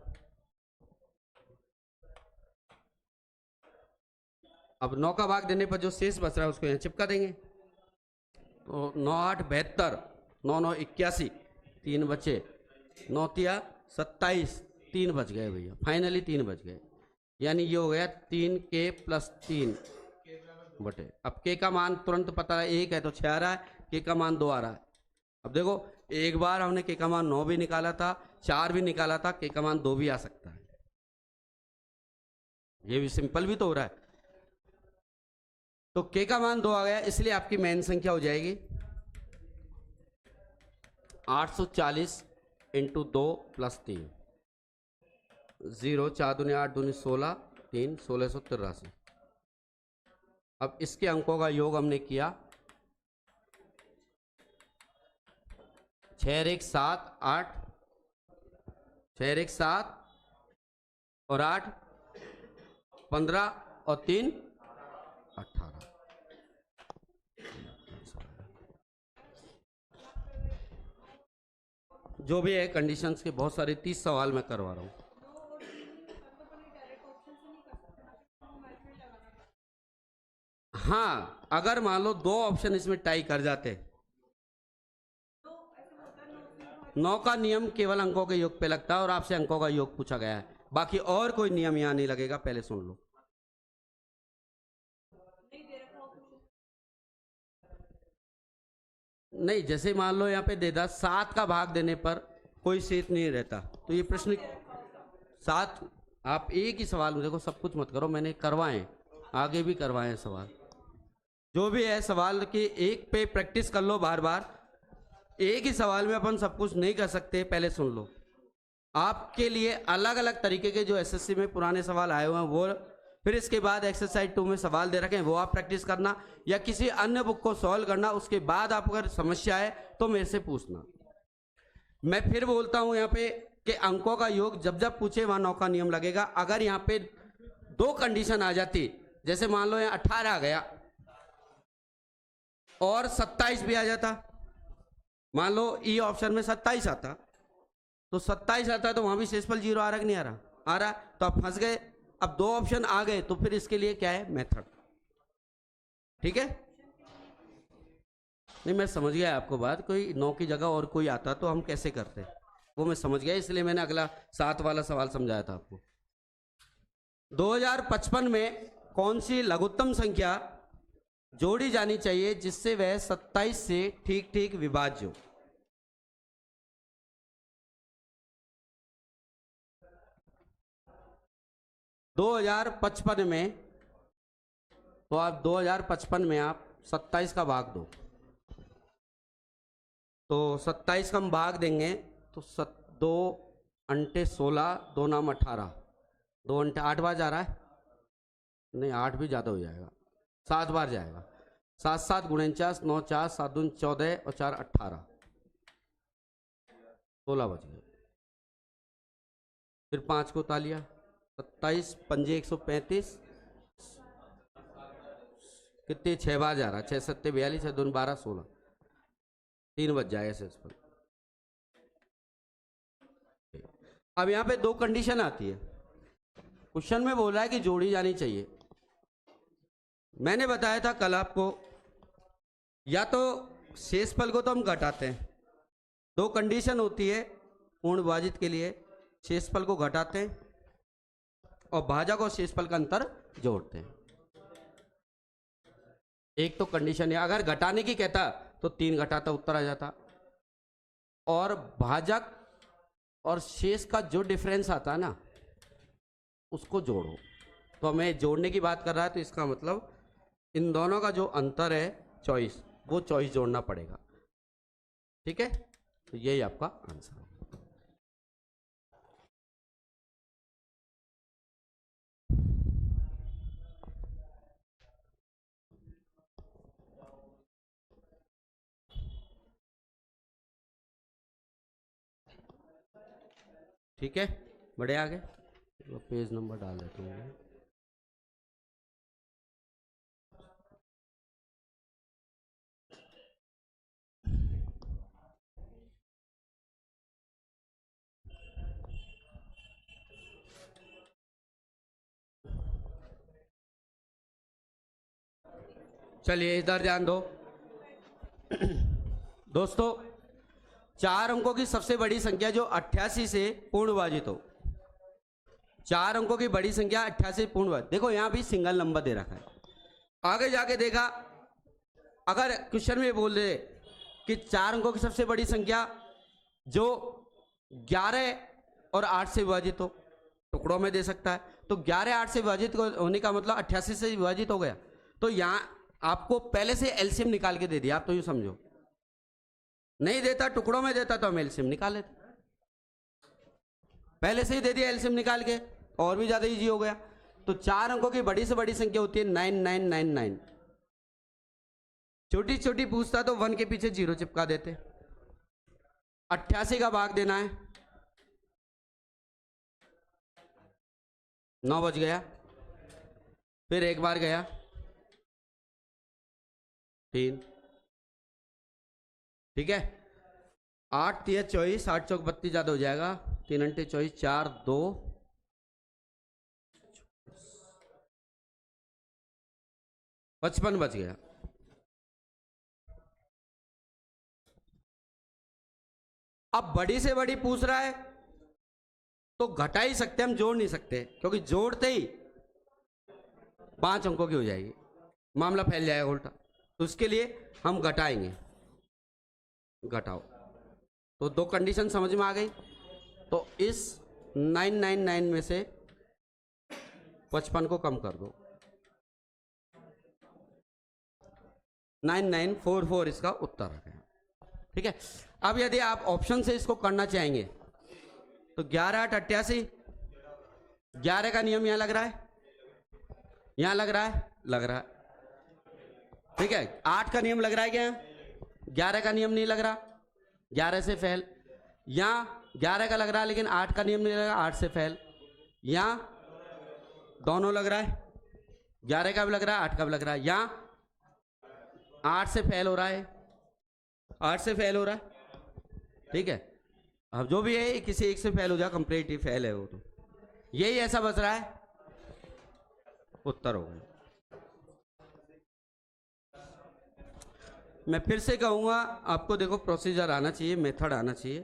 अब 9 का भाग देने पर जो शेष बच रहा है उसको यहाँ चिपका देंगे। तो 9 8 72, 9 9 81, 3 बचे, 9 तिया 27, 3 बच गए भैया, फाइनली 3 बच गए। यानी ये हो गया 3 के प्लस 3 बटे। अब के का मान तुरंत पता है, 1 है तो 6 आ रहा है, के का मान 2 आ रहा है। अब देखो एक बार हमने के का मान 9 भी निकाला था, 4 भी निकाला था, के का मान 2 भी आ सकता है। ये भी सिंपल भी तो हो रहा है। तो के का मान 2 आ गया, इसलिए आपकी मेन संख्या हो जाएगी 840 इंटू 2 प्लस 3, 0 4 दूनी 8 दूनी 16, 3 1683। अब इसके अंकों का योग हमने किया, 6 1 7 8, 6 1 7 और 8 15 और 3 18। जो भी है कंडीशंस के बहुत सारे 30 सवाल मैं करवा रहा हूँ। हाँ, अगर मान लो 2 ऑप्शन इसमें टाई कर जाते, 9 का नियम केवल अंकों के योग पे लगता है और आपसे अंकों का योग पूछा गया है, बाकी और कोई नियम यहां नहीं लगेगा। पहले सुन लो। नहीं, जैसे मान लो यहाँ पे दे दा 7 का भाग देने पर कोई शेष नहीं रहता, तो ये प्रश्न 7, आप एक ही सवाल में देखो, सब कुछ मत करो, मैंने करवाए, आगे भी करवाए सवाल। जो भी है सवाल की एक पे प्रैक्टिस कर लो बार बार। एक ही सवाल में अपन सब कुछ नहीं कर सकते, पहले सुन लो। आपके लिए अलग अलग तरीके के जो एसएससी में पुराने सवाल आए हुए हैं वो, फिर इसके बाद एक्सरसाइज 2 में सवाल दे रखे हैं वो आप प्रैक्टिस करना, या किसी अन्य बुक को सॉल्व करना। उसके बाद आप अगर समस्या है तो मेरे से पूछना। मैं फिर बोलता हूं यहाँ पे कि अंकों का योग जब जब पूछे वहां 9 का नियम लगेगा। अगर यहाँ पे 2 कंडीशन आ जाती, जैसे मान लो यहाँ 18 आ गया और 27 भी आ जाता, मान लो ई ऑप्शन में 27 आता, तो 27 आता है तो वहां भी शेषफल 0 आ रहा कि नहीं आ रहा? आ रहा। तो आप फंस गए। अब 2 ऑप्शन आ गए तो फिर इसके लिए क्या है, मेथड। ठीक है, नहीं मैं समझ गया आपको बात। कोई 9 की जगह और कोई आता तो हम कैसे करते, वो मैं समझ गया, इसलिए मैंने अगला 7 वाला सवाल समझाया था आपको। 2055 में कौन सी लघुत्तम संख्या जोड़ी जानी चाहिए जिससे वह 27 से ठीक ठीक विभाज्य हो? में, तो आप 2055 में आप 27 का भाग दो, तो 27 का हम भाग देंगे तो 2 अंटे 16, 2 नाम 18, 2 अंटे 8 बार जा रहा है, नहीं 8 भी ज़्यादा हो जाएगा, 7 बार जाएगा। 7 7 49, 9 4 7 दून 14 और 4 18, 16 बच गए। फिर 5 को तालिया, 27 पंजे 135, कितने 6 बार जा रहा है, 6 7 42, 6 दून 12 16, 3 बच जाएगा शेषफल। अब यहाँ पे 2 कंडीशन आती है। क्वेश्चन में बोल रहा है कि जोड़ी जानी चाहिए। मैंने बताया था कल आपको, या तो शेषफल को तो हम घटाते हैं, 2 कंडीशन होती है पूर्ण विभाजित के लिए, शेषफल को घटाते हैं और भाजक और शेषफल का अंतर जोड़ते हैं। एक तो कंडीशन है, अगर घटाने की कहता तो 3 घटाता उत्तर आ जाता, और भाजक और शेष का जो डिफरेंस आता है ना उसको जोड़ो। तो हमें जोड़ने की बात कर रहा है, तो इसका मतलब इन दोनों का जो अंतर है चॉइस, वो चॉइस जोड़ना पड़ेगा। ठीक है, तो यही आपका आंसर है। ठीक है, बड़े आगे तो पेज नंबर डाल देता हूँ। चलिए इधर ध्यान दो दोस्तों, 4 अंकों की सबसे बड़ी संख्या जो 88 से पूर्ण विभाजित हो, 4 अंकों की बड़ी संख्या 88 से पूर्ण विभाजित। देखो यहां भी सिंगल नंबर दे रखा है। आगे जाके देखा, अगर क्वेश्चन में बोल दे कि 4 अंकों की सबसे बड़ी संख्या जो 11 और 8 से विभाजित हो, टुकड़ों में दे सकता है। तो 11 8 से विभाजित होने का मतलब 88 से विभाजित हो गया। तो यहां आपको पहले से एलसीएम निकाल के दे दिया, आप तो यूं समझो। नहीं देता, टुकड़ों में देता तो हम एलसीएम निकाल लेते। पहले से ही दे दिया एलसीएम निकाल के, और भी ज्यादा इजी हो गया। तो 4 अंकों की बड़ी से बड़ी संख्या होती है 9999। छोटी छोटी पूछता तो 1 के पीछे 0 चिपका देते। 88 का भाग देना है, 9 बज गया, फिर एक बार गया 3, ठीक है। 8 3 24, 8 चौक 32 ज्यादा हो जाएगा, 3 अंटे 24, 4 2 55 बच गया। अब बड़ी से बड़ी पूछ रहा है तो घटा ही सकते, हम जोड़ नहीं सकते, क्योंकि जोड़ते ही 5 अंकों की हो जाएगी, मामला फैल जाएगा उल्टा। तो उसके लिए हम घटाएंगे। घटाओ, तो 2 कंडीशन समझ में आ गई। तो इस 999 में से 55 को कम कर दो, 9944 इसका उत्तर है, ठीक है। अब यदि आप ऑप्शन से इसको करना चाहेंगे तो 11 8 88, 11 का नियम यहां लग रहा है, यहां लग रहा है, लग रहा है, ठीक है। 8 का नियम लग रहा है क्या? 11 का नियम नहीं लग रहा, 11 से फेल। यहां 11 का लग रहा है लेकिन 8 का नियम नहीं लग रहा, 8 से फेल। यहां दोनों लग रहा है, 11 का भी लग रहा है, 8 का भी लग रहा है। यहां 8 से फेल हो रहा है, 8 से फेल हो रहा है, ठीक है। अब जो भी है किसी एक से फेल हो जाए, कंप्लीटली फेल है वो, तो यही ऐसा बच रहा है, उत्तर हो गया। मैं फिर से कहूंगा, आपको देखो प्रोसीजर आना चाहिए, मेथड आना चाहिए,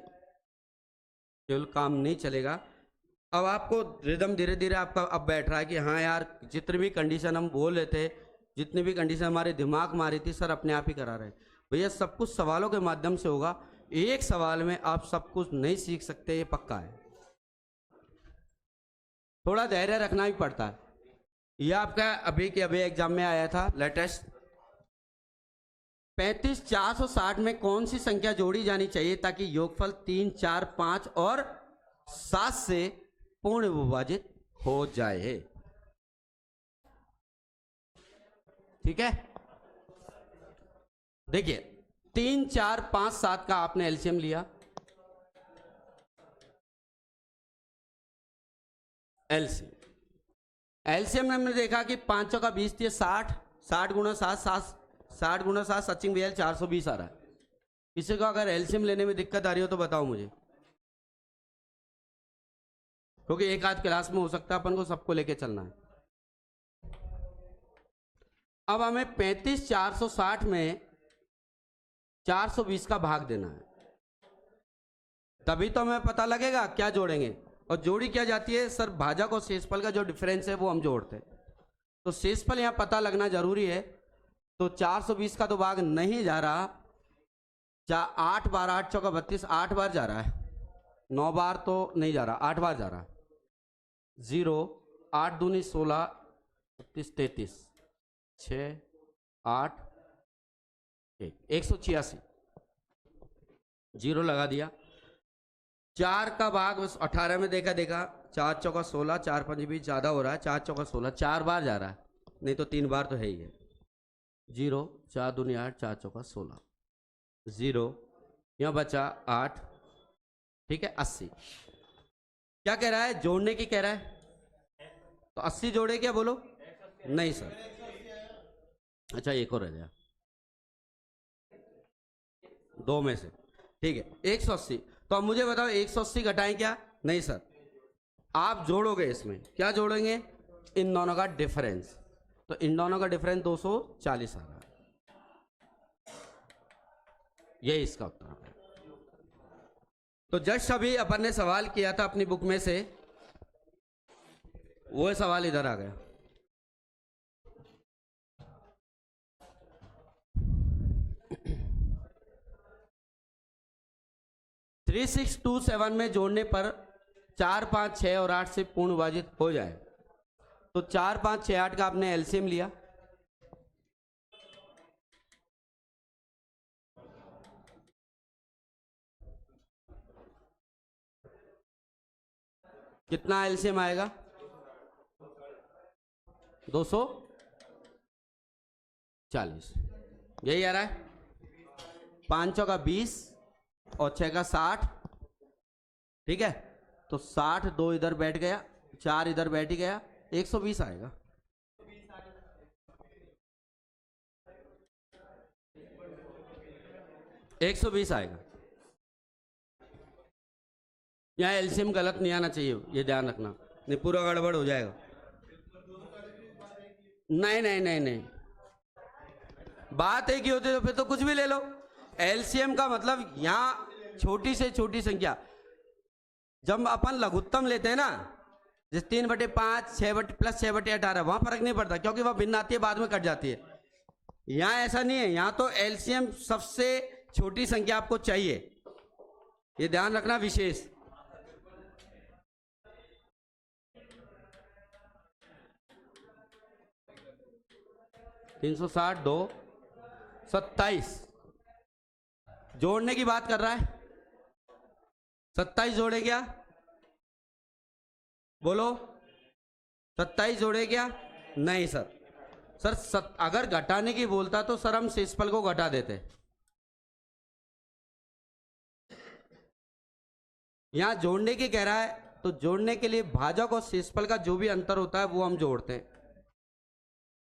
केवल काम नहीं चलेगा। अब आपको रिदम धीरे धीरे आपका अब बैठ रहा है कि हाँ यार, जितनी भी कंडीशन हम बोल रहे थे, जितनी भी कंडीशन हमारे दिमाग में आ रही थी, सर अपने आप ही करा रहे हैं। भैया सब कुछ सवालों के माध्यम से होगा, एक सवाल में आप सब कुछ नहीं सीख सकते, ये पक्का है। थोड़ा धैर्य रखना भी पड़ता है। यह आपका अभी के अभी एग्जाम में आया था लेटेस्ट, 35460 में कौन सी संख्या जोड़ी जानी चाहिए ताकि योगफल 3 4 5 और 7 से पूर्ण विभाजित हो जाए, ठीक है। देखिए 3 4 5 7 का आपने एलसीएम लिया, एलसीएम में हमने देखा कि 5 का 20 थी, 60 60 गुणा 7 60 गुणा 7 सचिन भैया 420 आ रहा है। किसी को अगर एलसीएम लेने में दिक्कत आ रही हो तो बताओ मुझे, क्योंकि एक आध क्लास में हो सकता है, अपन को सबको लेके चलना है। अब हमें 35460 में 420 का भाग देना है, तभी तो हमें पता लगेगा क्या जोड़ेंगे। और जोड़ी क्या जाती है सर, भाजक और शेषफल का जो डिफरेंस है वो हम जोड़ते हैं, तो शेषफल यहां पता लगना जरूरी है। तो 420 का तो भाग नहीं जा रहा, 8 बार 8 चौका 32, 8 बार जा रहा है, 9 बार तो नहीं जा रहा, 8 बार जा रहा है। 0 8 दूनी 16 32 33 6 8 186, 0 लगा दिया। 4 का भाग 18 में देखा 4 चौका 16, 4 5 20 ज्यादा हो रहा है, 4 चौका 16 4 बार जा रहा है, नहीं तो 3 बार तो है ही है। 0 4 दूनी 8 4 चौका 16, 0 यहाँ बचा 8, ठीक है। 80 क्या कह रहा है, जोड़ने की कह रहा है, तो 80 जोड़े क्या बोलो, नहीं सर, अच्छा एक और रह गया 2 में से, ठीक है 180। तो अब मुझे बताओ 180 घटाएं क्या, नहीं सर, आप जोड़ोगे, इसमें क्या जोड़ेंगे, इन दोनों का डिफरेंस, तो इन दोनों का डिफरेंस 240 आ रहा है। यही इसका उत्तर है। तो जस्ट अभी अपन ने सवाल किया था अपनी बुक में से, वो सवाल इधर आ गया। थ्री सिक्स टू सेवन में जोड़ने पर 4 5 6 और 8 से पूर्ण विभाजित हो जाए, तो 4 5 6 8 का आपने एलसीएम लिया, कितना एलसीएम आएगा? 240, यही आ रहा है। 5 का 20 और 6 का 60, ठीक है। तो 60, 2 इधर बैठ गया, 4 इधर बैठ ही गया, 120 आएगा। एक 120 आएगा। यहाँ एलसीएम गलत नहीं आना चाहिए, ये ध्यान रखना, नहीं पूरा गड़बड़ हो जाएगा। नहीं नहीं नहीं नहीं, बात एक ही होती है, तो फिर तो कुछ भी ले लो। एलसीएम का मतलब यहाँ छोटी से छोटी संख्या, जब अपन लघुत्तम लेते हैं ना, जैसे 3/5, 6+6/18, वहां फर्क नहीं पड़ता क्योंकि वह भिन्न आती है, बाद में कट जाती है। यहाँ ऐसा नहीं है, यहाँ तो एलसीएम सबसे छोटी संख्या आपको चाहिए, ये ध्यान रखना विशेष। $360, 2, 27 जोड़ने की बात कर रहा है। 27 जोड़े क्या? बोलो, 27 जोड़े क्या? नहीं सर, अगर घटाने की बोलता तो सर हम शेषफल को घटा देते। यहां जोड़ने की कह रहा है, तो जोड़ने के लिए भाजक और शेषफल का जो भी अंतर होता है वो हम जोड़ते हैं,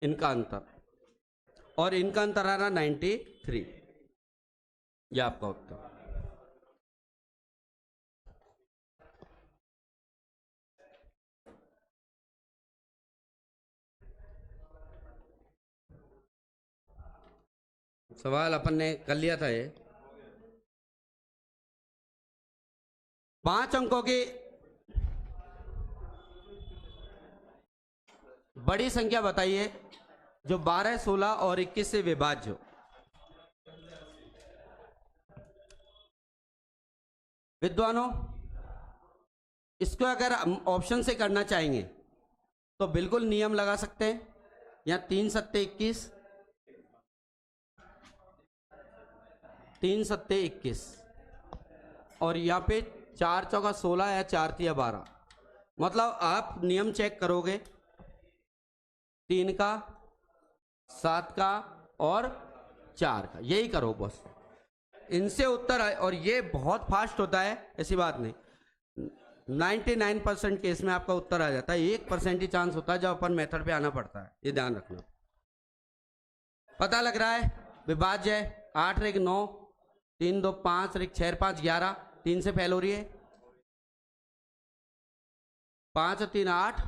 इनका अंतर, और इनका अंतर आ रहा 93, ये आपका उत्तर। सवाल अपन ने कर लिया था ये। 5 अंकों की बड़ी संख्या बताइए जो 12, 16 और 21 से विभाज्य हो। विद्वानों, इसको अगर ऑप्शन से करना चाहेंगे तो बिल्कुल नियम लगा सकते हैं। यहाँ 3 सत्ते 21, 3 सत्ते 21, और यहाँ पे 4 चौका 16 या 4 तिया 12। मतलब आप नियम चेक करोगे, 3 का, 7 का और 4 का, यही करो बस, इनसे उत्तर आए। और ये बहुत फास्ट होता है, ऐसी बात नहीं, 99% केस में आपका उत्तर आ जाता है। 1% ही चांस होता है जब अपन मेथड पे आना पड़ता है, ये ध्यान रखना। पता लग रहा है विभाज्य है, 8 और 1 9, 3 2 5 और 1 6 5 11, 3 से फैल हो रही है, 5 और 3 8,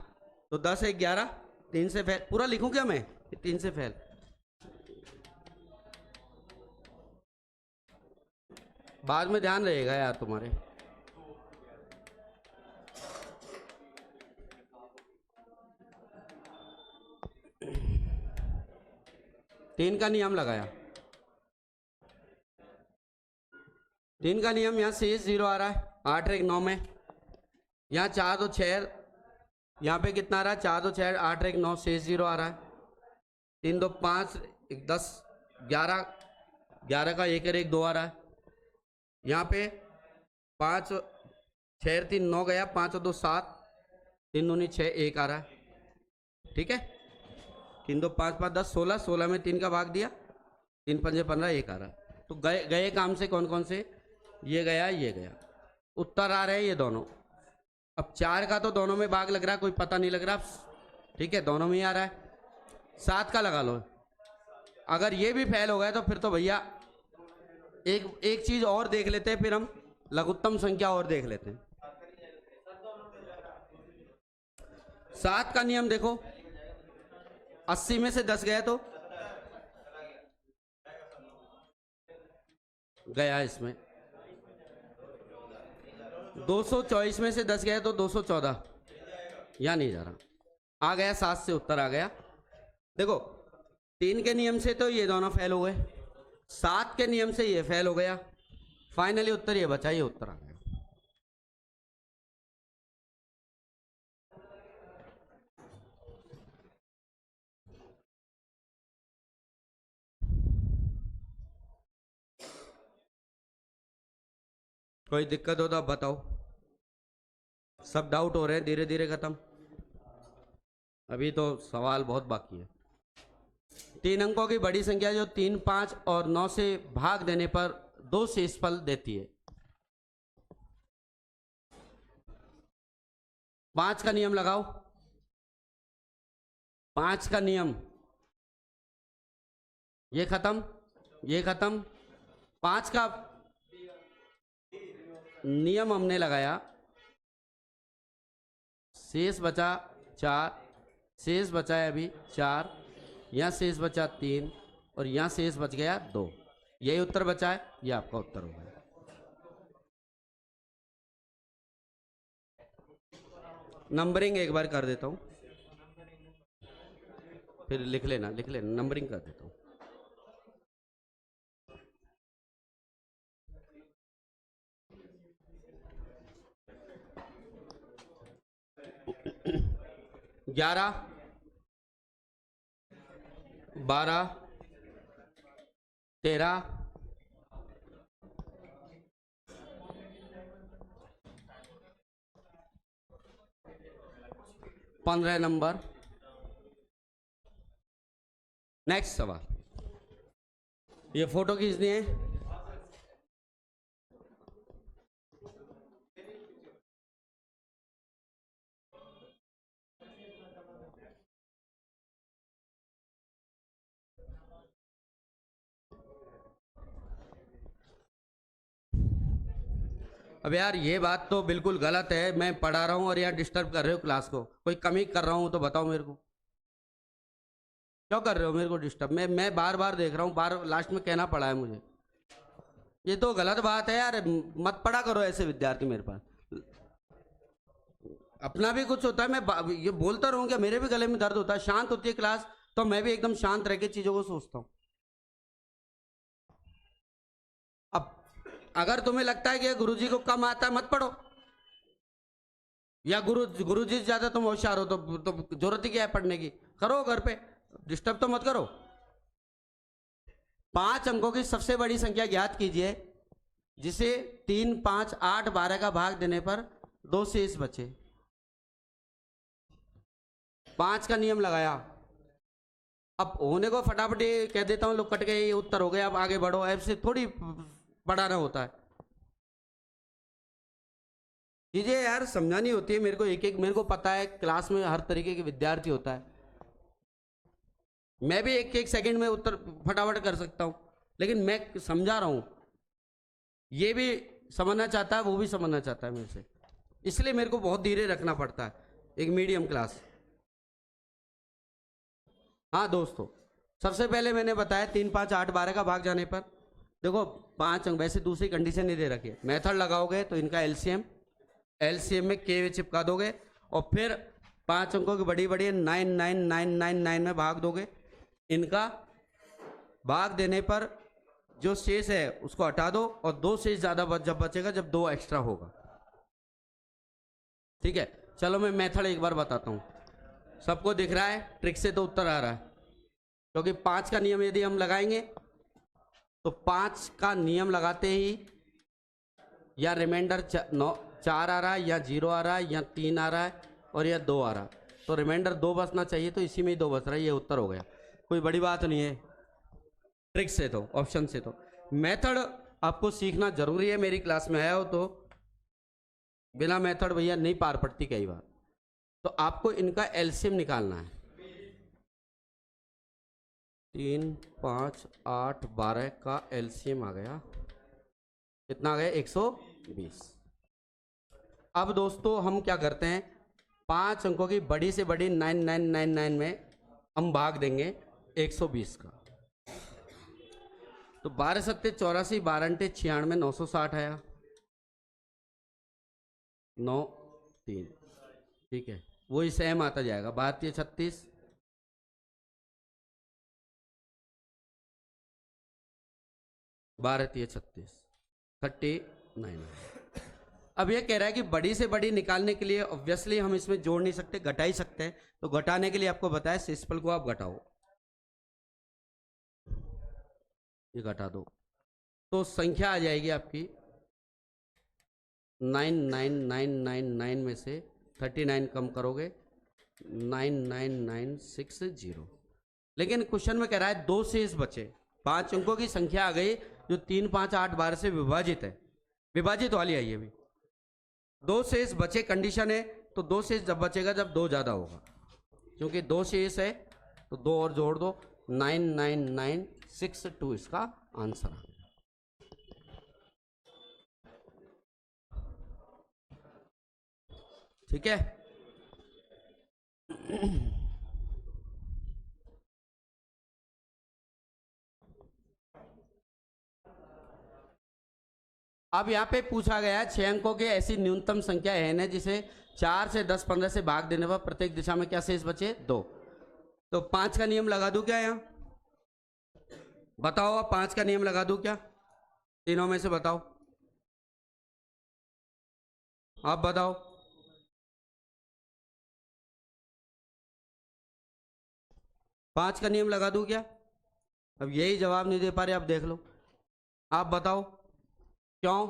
तो 10 1 11, 3 से फैल। पूरा लिखूं क्या मैं? 3 से फैल। बाद में ध्यान रहेगा यार तुम्हारे। तीन का नियम लगाया, 3 का नियम, यहाँ शेष 0 आ रहा है, 8 और 1 9 में, यहाँ 4 2 6, यहाँ पे कितना आ रहा है? 4 2 6, 8 और 1 9, शेष 0 आ रहा है। 3 2 5 1 10 11, 11 का 1 और 1 2 आ रहा है। यहाँ पे 5 6 3 9 गया, 5 और 2 7, 3 2 6 1 आ रहा है, ठीक है। 3 2 5 5 10 16, 16 में 3 का भाग दिया, 3 5 15, 1 आ रहा है। तो गए काम से कौन कौन से? ये गया, ये गया, उत्तर आ रहे हैं ये दोनों। अब 4 का तो दोनों में भाग लग रहा है, कोई पता नहीं लग रहा, ठीक है, दोनों में ही आ रहा है। 7 का लगा लो, अगर ये भी फेल हो गया तो फिर तो भैया एक चीज और देख लेते हैं, फिर हम लघुत्तम संख्या और देख लेते हैं। 7 का नियम देखो, 80 में से 10 गए तो गया इसमें 224 में से 10 गया तो 214, या नहीं जा रहा, आ गया 7 से उत्तर आ गया। देखो 3 के नियम से तो ये दोनों फेल हो गए, 7 के नियम से ये फेल हो गया, फाइनली उत्तर ये बचा, ये उत्तर आ गया। कोई दिक्कत हो तो आप बताओ, सब डाउट हो रहे हैं, धीरे धीरे खत्म, अभी तो सवाल बहुत बाकी है। 3 अंकों की बड़ी संख्या जो 3, 5 और 9 से भाग देने पर 2 शेषफल देती है। 5 का नियम लगाओ, 5 का नियम, ये खत्म, ये खत्म। 5 का नियम हमने लगाया, शेष बचा 4, शेष बचा है अभी 4, यहाँ शेष बचा 3 और यहाँ शेष बच गया 2, यही उत्तर बचा है, ये आपका उत्तर होगा। नंबरिंग एक बार कर देता हूँ, फिर लिख लेना, नंबरिंग कर देता हूँ। ग्यारह, 12, 13, 15 नंबर। नेक्स्ट सवाल, ये फोटो खींचनी है। अब यार ये बात तो बिल्कुल गलत है, मैं पढ़ा रहा हूँ और यहाँ डिस्टर्ब कर रहे हो क्लास को, कोई कमी कर रहा हूँ तो बताओ मेरे को, क्यों कर रहे हो मेरे को डिस्टर्ब? मैं बार बार देख रहा हूँ, बार लास्ट में कहना पड़ा है मुझे, ये तो गलत बात है यार, मत पढ़ा करो ऐसे विद्यार्थी मेरे पास। अपना भी कुछ होता है, मैं ये बोलता रहूँ क्या? मेरे भी गले में दर्द होता है, शांत होती है क्लास तो मैं भी एकदम शांत रह के चीजों को सोचता हूँ। अब अगर तुम्हें लगता है कि गुरुजी को कम आता है मत पढ़ो, या गुरुजी से ज्यादा तुम होशियार हो तो जरूरत ही क्या है पढ़ने की, करो घर पे, डिस्टर्ब तो मत करो। 5 अंकों की सबसे बड़ी संख्या ज्ञात कीजिए जिसे 3, 5, 8, 12 का भाग देने पर 2 शेष बचे। 5 का नियम लगाया, अब होने को फटाफट कह देता हूं, लोग कट गए, ये उत्तर हो गया, अब आगे बढ़ो, ऐसे थोड़ी पढ़ाना होता है, चीजें यार समझानी होती है मेरे को, एक एक, मेरे को पता है क्लास में हर तरीके के विद्यार्थी होता है, मैं भी एक एक सेकंड में उत्तर फटाफट कर सकता हूं, लेकिन मैं समझा रहा हूं, ये भी समझना चाहता है, वो भी समझना चाहता है मेरे से, इसलिए मेरे को बहुत धीरे रखना पड़ता है, एक मीडियम क्लास। हाँ दोस्तों, सबसे पहले मैंने बताया 3, 5, 8, 12 का भाग जाने पर देखो 5 अंक, वैसे दूसरी कंडीशन नहीं दे रखी है, मेथड लगाओगे तो इनका एलसीएम में के चिपका दोगे और फिर 5 अंकों की बड़ी बड़ी 99999 में भाग दोगे, इनका भाग देने पर जो शेष है उसको हटा दो और 2 शेष ज्यादा जब बचेगा जब 2 एक्स्ट्रा होगा, ठीक है। चलो मैं मेथड एक बार बताता हूँ, सबको दिख रहा है, ट्रिक से तो उत्तर आ रहा है, क्योंकि 5 का नियम यदि हम लगाएंगे तो 5 का नियम लगाते ही या रिमाइंडर 4 आ रहा है, या 0 आ रहा है, या 3 आ रहा है और या 2 आ रहा है, तो रिमाइंडर 2 बचना चाहिए, तो इसी में ही 2 बच रहा है, ये उत्तर हो गया, कोई बड़ी बात नहीं है, ट्रिक से तो, ऑप्शन से तो। मेथड आपको सीखना जरूरी है, मेरी क्लास में आया हो तो बिना मेथड भैया नहीं पार पड़ती कई बार, तो आपको इनका एलसीएम निकालना है। 3, 5, 8, 12 का एलसीएम आ गया, कितना आ गया? 120। अब दोस्तों हम क्या करते हैं, 5 अंकों की बड़ी से बड़ी 9999 में हम भाग देंगे 120 का, तो 12 सत्ते 84, 12 अंटे 96, 960 आया, 9 3, ठीक है, वही सेम आता जाएगा। 12 36, 12 36, 39। अब ये कह रहा है कि बड़ी से बड़ी निकालने के लिए ऑब्वियसली हम इसमें जोड़ नहीं सकते, घटा ही सकते हैं। तो घटाने के लिए आपको बताया शेषफल को आप घटाओ, ये घटा दो तो संख्या आ जाएगी आपकी 99999 में से 39 कम करोगे 99960। लेकिन क्वेश्चन में कह रहा है 2 शेष बचे, 5 अंकों की संख्या आ गई जो 3, 5, 8, 12 से विभाजित है, विभाजित वाली आई है अभी। 2 शेष बचे कंडीशन है, तो 2 शेष जब बचेगा जब 2 ज्यादा होगा, क्योंकि 2 शेष है तो 2 और जोड़ दो, 99962 इसका आंसर आ गया। ठीक है, अब यहाँ पे पूछा गया 6 अंकों की ऐसी न्यूनतम संख्या n है जिसे 4 से 10, 15 से भाग देने पर प्रत्येक दिशा में क्या शेष बचे 2। तो 5 का नियम लगा दूं क्या यहाँ, बताओ अब 5 का नियम लगा दूं क्या, तीनों में से बताओ, आप बताओ। पांच का नियम लगा दूं क्या, अब यही जवाब नहीं दे पा रहे, आप देख लो, आप बताओ क्यों।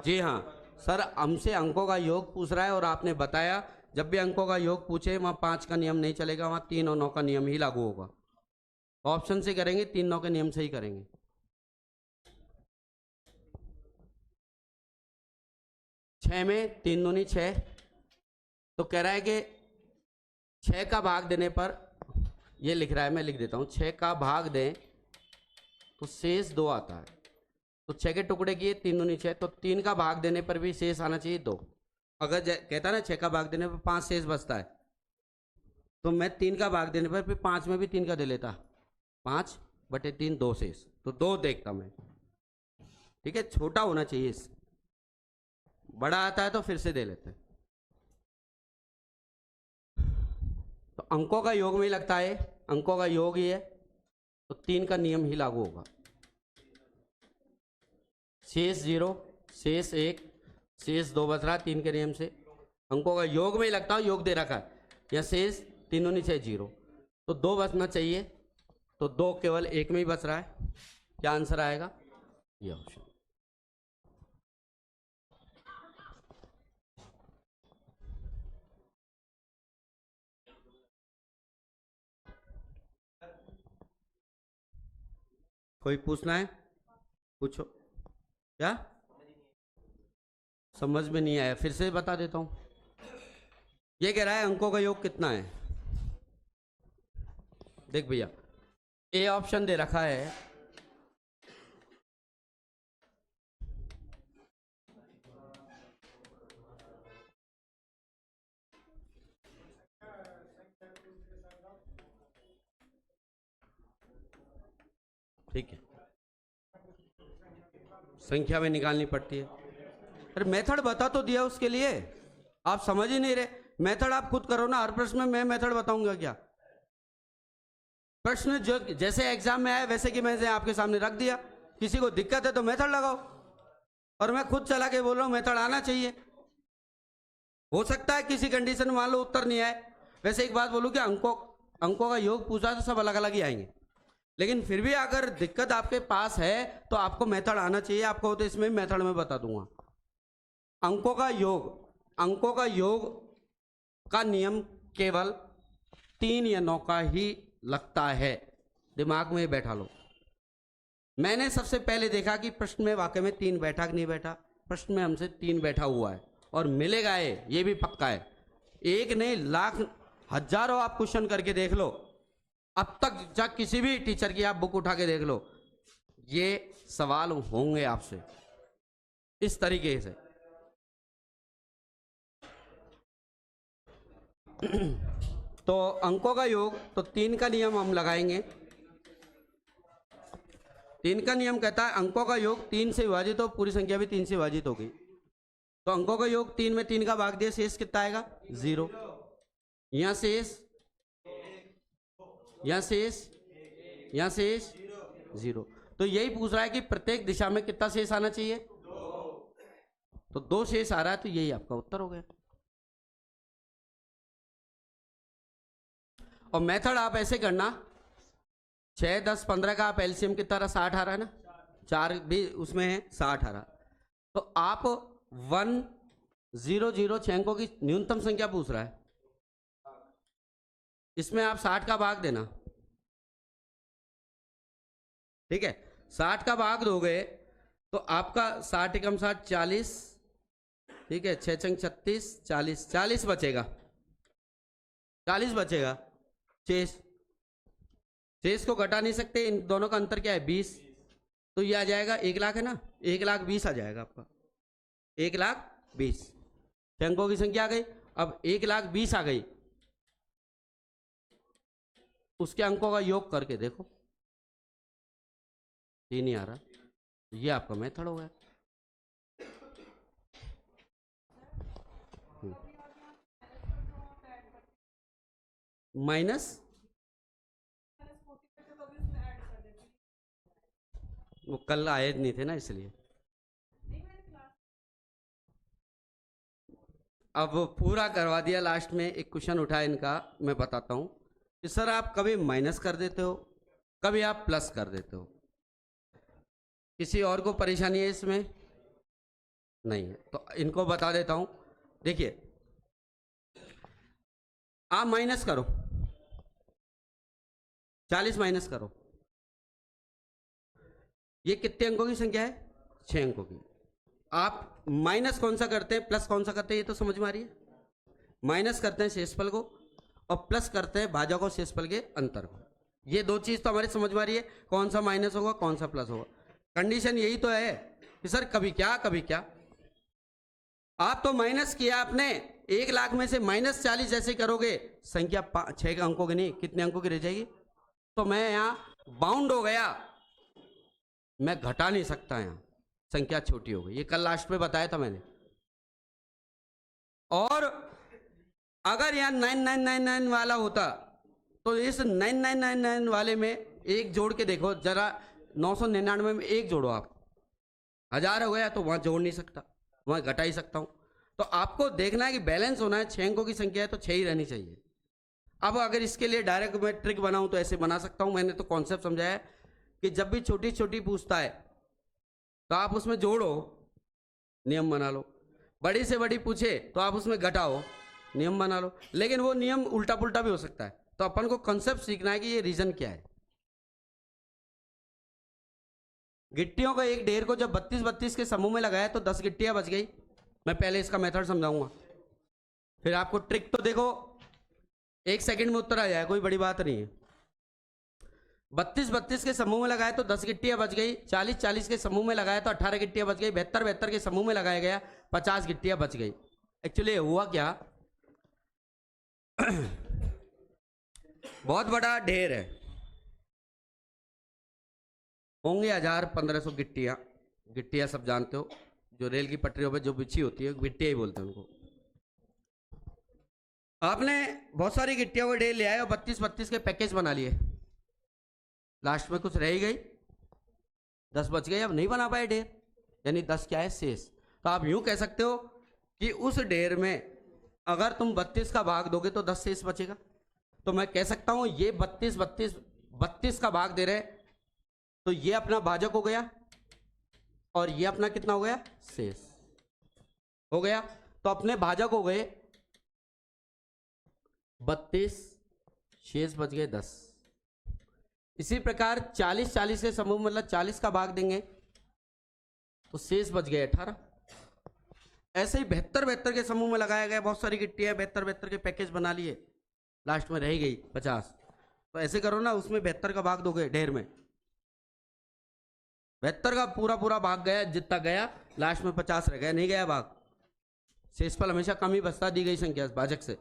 जी हाँ सर, हमसे अंकों का योग पूछ रहा है और आपने बताया जब भी अंकों का योग पूछे वहां 5 का नियम नहीं चलेगा, वहां 3 और 9 का नियम ही लागू होगा। ऑप्शन से करेंगे, 3, 9 के नियम से ही करेंगे। छह में 3 दूनी 6, तो कह रहा है कि 6 का भाग देने पर, ये लिख रहा है मैं लिख देता हूं, 6 का भाग दें तो शेष 2 आता है, तो 6 के टुकड़े किए 3 दूनी 6, तो 3 का भाग देने पर भी शेष आना चाहिए 2। अगर कहता ना 6 का भाग देने पर 5 शेष बचता है, तो मैं 3 का भाग देने पर फिर 5 में भी 3 का दे लेता, 5/3 2 शेष, तो 2 देखता मैं। ठीक है, छोटा होना चाहिए इससे, बड़ा आता है तो फिर से दे लेते हैं। तो अंकों का योग में ही लगता है, अंकों का योग ही है, तो 3 का नियम ही लागू होगा। शेष 0, शेष 1, शेष 2 बच रहा है 3 के नियम से, अंकों का योग में ही लगता है, योग दे रखा है, या शेष 3 दूनी 6 0, तो 2 बचना चाहिए, तो 2 केवल 1 में ही बच रहा है, क्या आंसर आएगा, ये ऑप्शन। कोई पूछना है, पूछो। क्या समझ में नहीं आया, फिर से बता देता हूं। ये कह रहा है अंकों का योग कितना है, देख भैया ए ऑप्शन दे रखा है, ठीक है, संख्या में निकालनी पड़ती है। अरे मेथड बता तो दिया उसके लिए, आप समझ ही नहीं रहे, मेथड आप खुद करो ना, हर प्रश्न में मैं मेथड बताऊंगा क्या, प्रश्न जो जैसे एग्जाम में आए वैसे कि मैंने आपके सामने रख दिया, किसी को दिक्कत है तो मेथड लगाओ, और मैं खुद चला के बोल रहा हूं मेथड आना चाहिए। हो सकता है किसी कंडीशन में मान लो उत्तर नहीं आए, वैसे एक बात बोलूं कि अंकों का योग पूछा तो सब अलग अलग ही आएंगे, लेकिन फिर भी अगर दिक्कत आपके पास है तो आपको मेथड आना चाहिए, आपको तो इसमें मेथड में बता दूंगा। अंकों का योग का नियम केवल 3 या 9 का ही लगता है, दिमाग में बैठा लो। मैंने सबसे पहले देखा कि प्रश्न में वाकई में 3 बैठा कि नहीं बैठा, प्रश्न में हमसे 3 बैठा हुआ है और मिलेगा ये भी पक्का है, एक नहीं लाख हजारों आप क्वेश्चन करके देख लो, अब तक जा किसी भी टीचर की आप बुक उठा के देख लो, ये सवाल होंगे आपसे इस तरीके से। तो अंकों का योग, तो 3 का नियम हम लगाएंगे, 3 का नियम कहता है अंकों का योग 3 से विभाजित हो, पूरी संख्या भी 3 से विभाजित हो गई, तो अंकों का योग 3 में 3 का भाग दिया, शेष कितना आएगा 0। यहाँ शेष, यहाँ शेष, यहाँ शेष 0। तो यही पूछ रहा है कि प्रत्येक दिशा में कितना शेष आना चाहिए, तो 2 शेष आ रहा है, तो यही आपका उत्तर हो गया। और मेथड आप ऐसे करना, 6, 10, 15 का आप एलसीएम कितना रहा, 60 आ रहा है ना, 4 भी उसमें है 60 आ रहा, तो आप 1 0 0 6 अंकों की न्यूनतम संख्या पूछ रहा है, इसमें आप 60 का भाग देना, ठीक है। 60 का भाग दोगे तो आपका 60 एकम 60 40, ठीक है, 6 चंग 36, 40 40 बचेगा, 40 बचेगा। शेष को घटा नहीं सकते, इन दोनों का अंतर क्या है 20, तो ये आ जाएगा 1 लाख है ना, 1,20,000 आ जाएगा आपका, 1,20,000 अंकों की संख्या आ गई। अब 1,20,000 आ गई, उसके अंकों का योग करके देखो, 3 ही आ रहा, ये आपका मेथड हो गया। माइनस वो कल आए नहीं थे ना, इसलिए अब पूरा करवा दिया। लास्ट में एक क्वेश्चन उठा इनका, मैं बताता हूं कि सर आप कभी माइनस कर देते हो, कभी आप प्लस कर देते हो, किसी और को परेशानी है इसमें? नहीं है, तो इनको बता देता हूं। देखिए आप माइनस करो, 40 माइनस करो, ये कितने अंकों की संख्या है, 6 अंकों की। आप माइनस कौन सा करते हैं, प्लस कौन सा करते हैं, ये तो समझ में आ रही है। माइनस करते हैं शेषफल को और प्लस करते हैं भाजक और शेषफल के अंतर को, ये 2 चीज तो हमारी समझ में आ रही है, कौन सा माइनस होगा कौन सा प्लस होगा। कंडीशन यही तो है कि सर कभी क्या कभी क्या। आप तो माइनस किया आपने, 1 लाख में से -40 जैसे करोगे, संख्या 6 अंकों की नहीं, कितने अंकों की रह जाएगी, तो मैं यहां बाउंड हो गया, मैं घटा नहीं सकता, यहां संख्या छोटी हो गई। ये कल लास्ट में बताया था मैंने। और अगर यहां 9999 वाला होता तो इस 9999 वाले में एक जोड़ के देखो जरा, 999 में एक जोड़ो आप, 1000 हो गया, तो वहां जोड़ नहीं सकता, वहां घटा ही सकता हूं। तो आपको देखना है कि बैलेंस होना है, 6 अंकों की संख्या है तो 6 ही रहनी चाहिए। अब अगर इसके लिए डायरेक्ट मैं ट्रिक बनाऊं तो ऐसे बना सकता हूं, मैंने तो कॉन्सेप्ट समझाया है कि जब भी छोटी छोटी पूछता है तो आप उसमें जोड़ो, नियम बना लो, बड़ी से बड़ी पूछे तो आप उसमें घटाओ, नियम बना लो। लेकिन वो नियम उल्टा पुल्टा भी हो सकता है, तो अपन को कॉन्सेप्ट सीखना है कि ये रीजन क्या है। गिट्टियों का एक ढेर को जब 32-32 के समूह में लगाया तो 10 गिट्टियां बच गई। मैं पहले इसका मेथड समझाऊंगा, फिर आपको ट्रिक तो देखो 1 सेकंड में उत्तर आ जाए, कोई बड़ी बात नहीं है। 32-32 के समूह में लगाया तो 10 गिट्टियां बच गई, 40-40 के समूह में लगाया तो 18 गिट्टियां बच गई, 72-72 के समूह में लगाया गया 50 गिट्टियां बच गई। एक्चुअली हुआ क्या, बहुत बड़ा ढेर है, होंगे 1000-1500 गिट्टियां, गिट्टियां सब जानते हो, जो रेल की पटरियों पे जो बिछी होती है गिट्टियां ही बोलते हैं उनको। आपने बहुत सारी गिट्टियों को ढेर ले आए और 32-32 के पैकेज बना लिए, लास्ट में कुछ रह ही गई, 10 बच गए, अब नहीं बना पाए ढेर, यानी 10 क्या है शेष। तो आप यूं कह सकते हो कि उस ढेर में अगर तुम 32 का भाग दोगे तो 10 शेष बचेगा। तो मैं कह सकता हूं ये 32 का भाग दे रहे, तो ये अपना भाजक हो गया और ये अपना कितना हो गया, शेष हो गया। तो अपने भाजक हो गए 32, शेष बच गए 10। इसी प्रकार 40-40 के समूह मतलब 40 का भाग देंगे तो शेष बच गए 18। ऐसे ही 72-72 के समूह में लगाया गया, बहुत सारी गिट्टियां 72-72 के पैकेज बना लिए, लास्ट में रह गई 50। तो ऐसे करो ना, उसमें 72 का भाग दोगे ढेर में, 72 का पूरा भाग गया, जितना गया लास्ट में 50 रह गया, नहीं गया भाग, शेषफल हमेशा कम ही बचता दी गई संख्या भाजक से।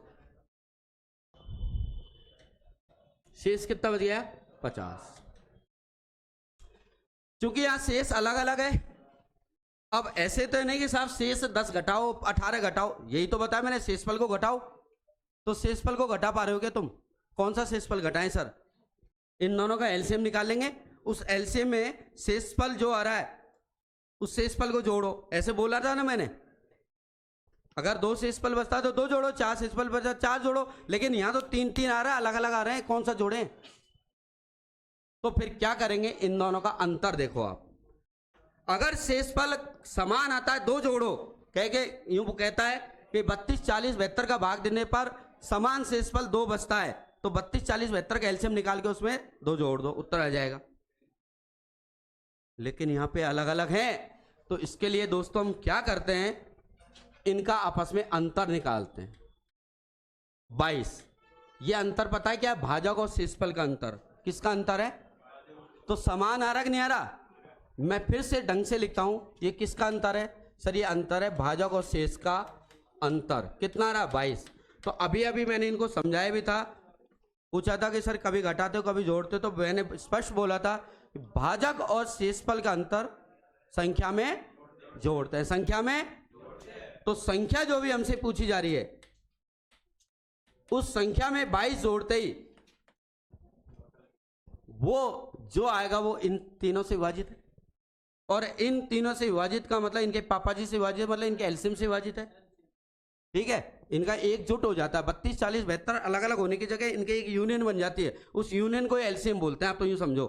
शेष कितना बच गया, 50। क्योंकि यहां शेष अलग अलग है। अब ऐसे तो नहीं कि साहब शेष 10 घटाओ 18 घटाओ, यही तो बताया मैंने, शेषफल को घटाओ। तो शेषफल को घटा पा रहे हो क्या तुम? कौन सा शेषफल घटाएं सर? इन दोनों का एलसीएम निकालेंगे, उस एलसीएम में शेषफल जो आ रहा है उस शेषफल को जोड़ो, ऐसे बोला था ना मैंने। अगर 2 शेषफल बचता है तो 2 जोड़ो, 4 शेषफल बचा 4 जोड़ो, लेकिन यहां तो 3 आ रहा है, अलग अलग आ रहे हैं, कौन सा जोड़ें? तो फिर क्या करेंगे, इन दोनों का अंतर देखो आप। अगर शेषफल समान आता है 2 जोड़ो, कह के यूं कहता है कि 32 40 72 का भाग देने पर समान शेषफल 2 बचता है, तो 32 40 72 का एलसीएम निकाल के उसमें 2 जोड़ दो, उत्तर आ जाएगा। लेकिन यहां पे अलग अलग है, तो इसके लिए दोस्तों हम क्या करते हैं, इनका आपस में अंतर निकालते हैं। 22, ये अंतर पता है क्या? भाजक और शेषफल का अंतर। किसका अंतर है? तो समान आ रहा कि नहीं आ रहा? मैं फिर से ढंग से लिखता हूं, ये किसका अंतर है सर? ये अंतर है भाजक और शेष का अंतर। कितना आ रहा? 22। तो अभी अभी मैंने इनको समझाया भी था, पूछा था कि सर कभी घटाते हो कभी जोड़ते हो, तो मैंने स्पष्ट बोला था भाजक और शेषफल का अंतर संख्या में जोड़ते हैं, संख्या में। तो संख्या जो भी हमसे पूछी जा रही है उस संख्या में 22 जोड़ते ही वो जो आएगा वो इन तीनों से विभाजित है, और इन तीनों से विभाजित का मतलब इनके पापा जी से विभाजित, मतलब इनके एलसीएम से विभाजित है। ठीक है, इनका एकजुट हो जाता है। 32 40 72 अलग अलग होने की जगह इनके एक यूनियन बन जाती है, उस यूनियन को एलसीएम बोलते हैं। आप तो यूं समझो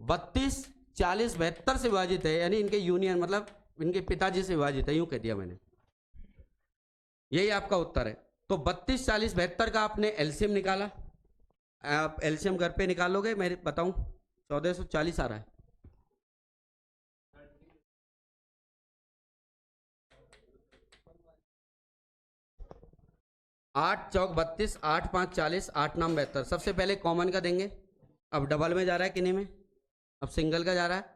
32 40 72 से विभाजित है, यानी इनके यूनियन मतलब इनके पिताजी से विभाजित है, यूं कह दिया मैंने। यही आपका उत्तर है। तो 32 40 72 का आपने एलसीएम निकाला, आप एलसीएम घर पे निकालोगे, मैं बताऊं 1440 आ रहा है। आठ चौक 32, 8 5 40, 8 9 72। सबसे पहले कॉमन का देंगे। अब डबल में जा रहा है किन्हीं में, अब सिंगल का जा रहा है,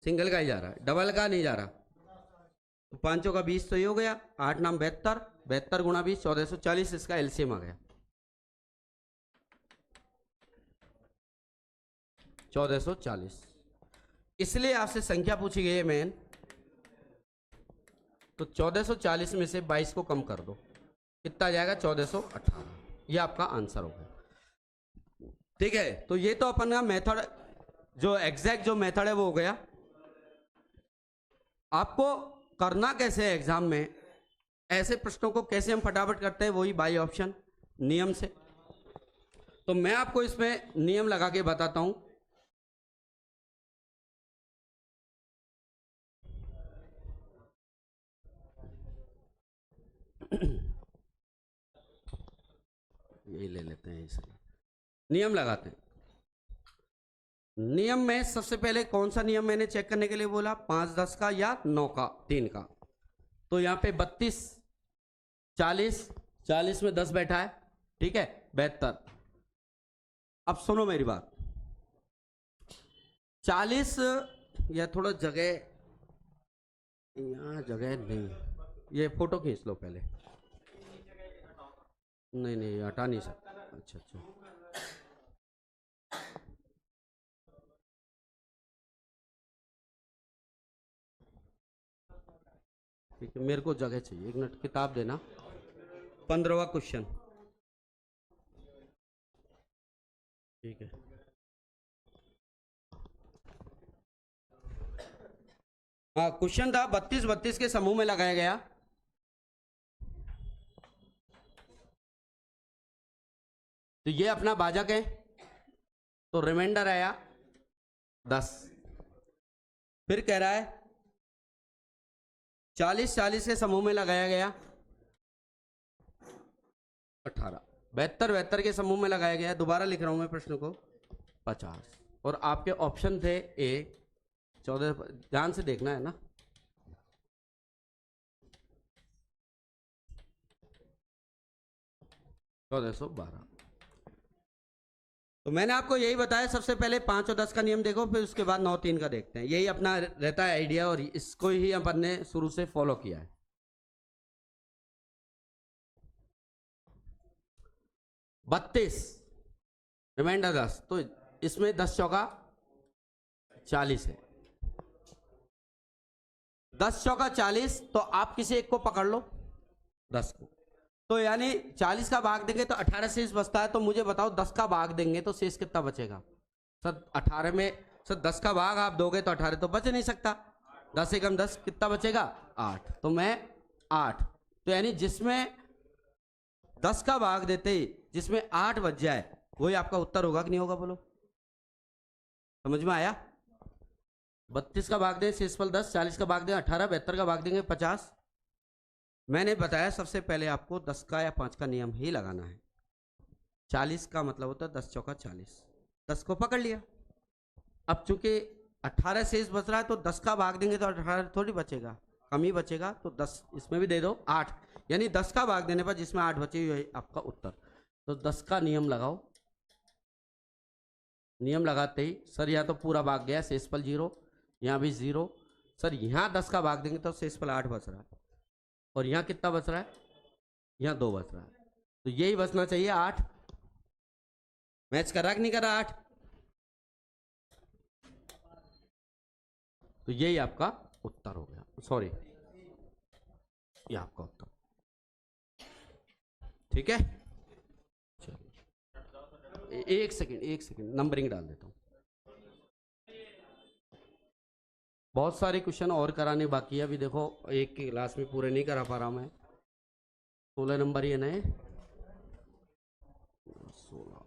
सिंगल का ही जा रहा है, डबल का नहीं जा रहा। तो 5 का 20 तो ये हो गया, 8 9 72, 72 गुणा 20 1440, इसका एलसीएम आ गया 1440। इसलिए आपसे संख्या पूछी गई है मेन, तो 1440 में से 22 को कम कर दो, कितना आ जाएगा? 1418। ये आपका आंसर होगा। ठीक है, तो ये तो अपन का मेथड, जो एग्जैक्ट जो मेथड है वो हो गया। आपको करना कैसे है एग्जाम में, ऐसे प्रश्नों को कैसे हम फटाफट करते हैं, वही बाई ऑप्शन नियम से। तो मैं आपको इसमें नियम लगा के बताता हूं। यही ले लेते हैं, इसलिए नियम लगाते हैं। नियम में सबसे पहले कौन सा नियम मैंने चेक करने के लिए बोला? 5 10 का या 9 का 3 का। तो यहां पे 32 40, 40 में 10 बैठा है, ठीक है, 72। अब सुनो मेरी बात, 40 या थोड़ा जगह, यहाँ जगह नहीं, ये फोटो खींच लो पहले। नहीं नहीं हटा नहीं सकता। अच्छा अच्छा, ठीक है, मेरे को जगह चाहिए, 1 मिनट, किताब देना। 15वां क्वेश्चन, ठीक है। हाँ, क्वेश्चन था 32 32 के समूह में लगाया गया तो ये अपना भाजक है, तो रिमाइंडर आया 10। फिर कह रहा है 40 40 के समूह में लगाया गया 18, 72 72 के समूह में लगाया गया, दोबारा लिख रहा हूं मैं प्रश्न को, 50। और आपके ऑप्शन थे ए 14, ध्यान से देखना है ना। चौदह 12। तो मैंने आपको यही बताया, सबसे पहले 5 और 10 का नियम देखो, फिर उसके बाद 9 3 का देखते हैं। यही अपना रहता है आइडिया, और इसको ही अपन ने शुरू से फॉलो किया है। 32 रिमाइंडर 10, तो इसमें 10 चौका 40 है। 10 चौका 40, तो आप किसी एक को पकड़ लो, 10 को, तो यानी 40 का भाग देंगे तो 18 शेष बचता है। तो मुझे बताओ 10 का भाग देंगे तो शेष कितना बचेगा? सर 18 में सर 10 का भाग आप दोगे तो 18 तो बच नहीं सकता। 10 एकम 10 कितना बचेगा? 8। तो मैं 8, तो यानी जिसमें 10 का भाग देते ही जिसमें 8 बच जाए वही आपका उत्तर होगा कि नहीं होगा? बोलो, समझ में आया? 32 का भाग दें शेषफल 10, 40 का भाग दें 18, 72 का भाग देंगे 50। मैंने बताया सबसे पहले आपको 10 का या 5 का नियम ही लगाना है। 40 का मतलब होता है 10 चौका 40, 10 को पकड़ लिया। अब चूंकि 18 शेष बच रहा है तो 10 का भाग देंगे तो 18 थोड़ी बचेगा, कम ही बचेगा। तो 10 इसमें भी दे दो 8, यानी 10 का भाग देने पर जिसमें 8 बचे हुए आपका उत्तर। तो 10 का नियम लगाओ। नियम लगाते ही सर यहाँ तो पूरा भाग गया, शेषफल 0, यहाँ भी 0। सर यहाँ 10 का भाग देंगे तो शेषफल 8 बच रहा है, और यहाँ कितना बच रहा है? यहाँ 2 बच रहा है, तो यही बचना चाहिए 8। मैच कर रहा कि नहीं कर रहा 8? तो यही आपका उत्तर हो गया, सॉरी ये आपका उत्तर। ठीक है, चलिए एक सेकंड नंबरिंग डाल देता हूँ। बहुत सारे क्वेश्चन और कराने बाकी है, अभी देखो एक की क्लास में पूरे नहीं करा पा रहा मैं। 16 नंबर ये नए 16।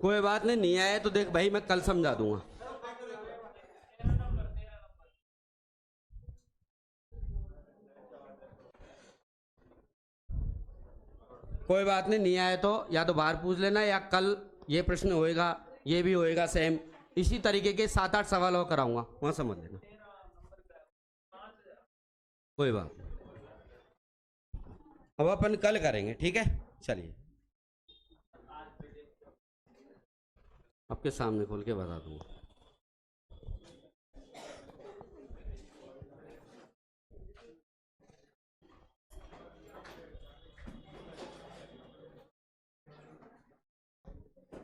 कोई बात नहीं आया तो देख भाई मैं कल समझा दूंगा। कोई बात नहीं आया तो या तो बाहर पूछ लेना, या कल ये प्रश्न होएगा, ये भी होएगा सेम, इसी तरीके के 7-8 सवाल और कराऊंगा, वहां समझ लेना। कोई बात नहीं, अब अपन कल करेंगे, ठीक है? चलिए आपके सामने खोल के बता दूंगा।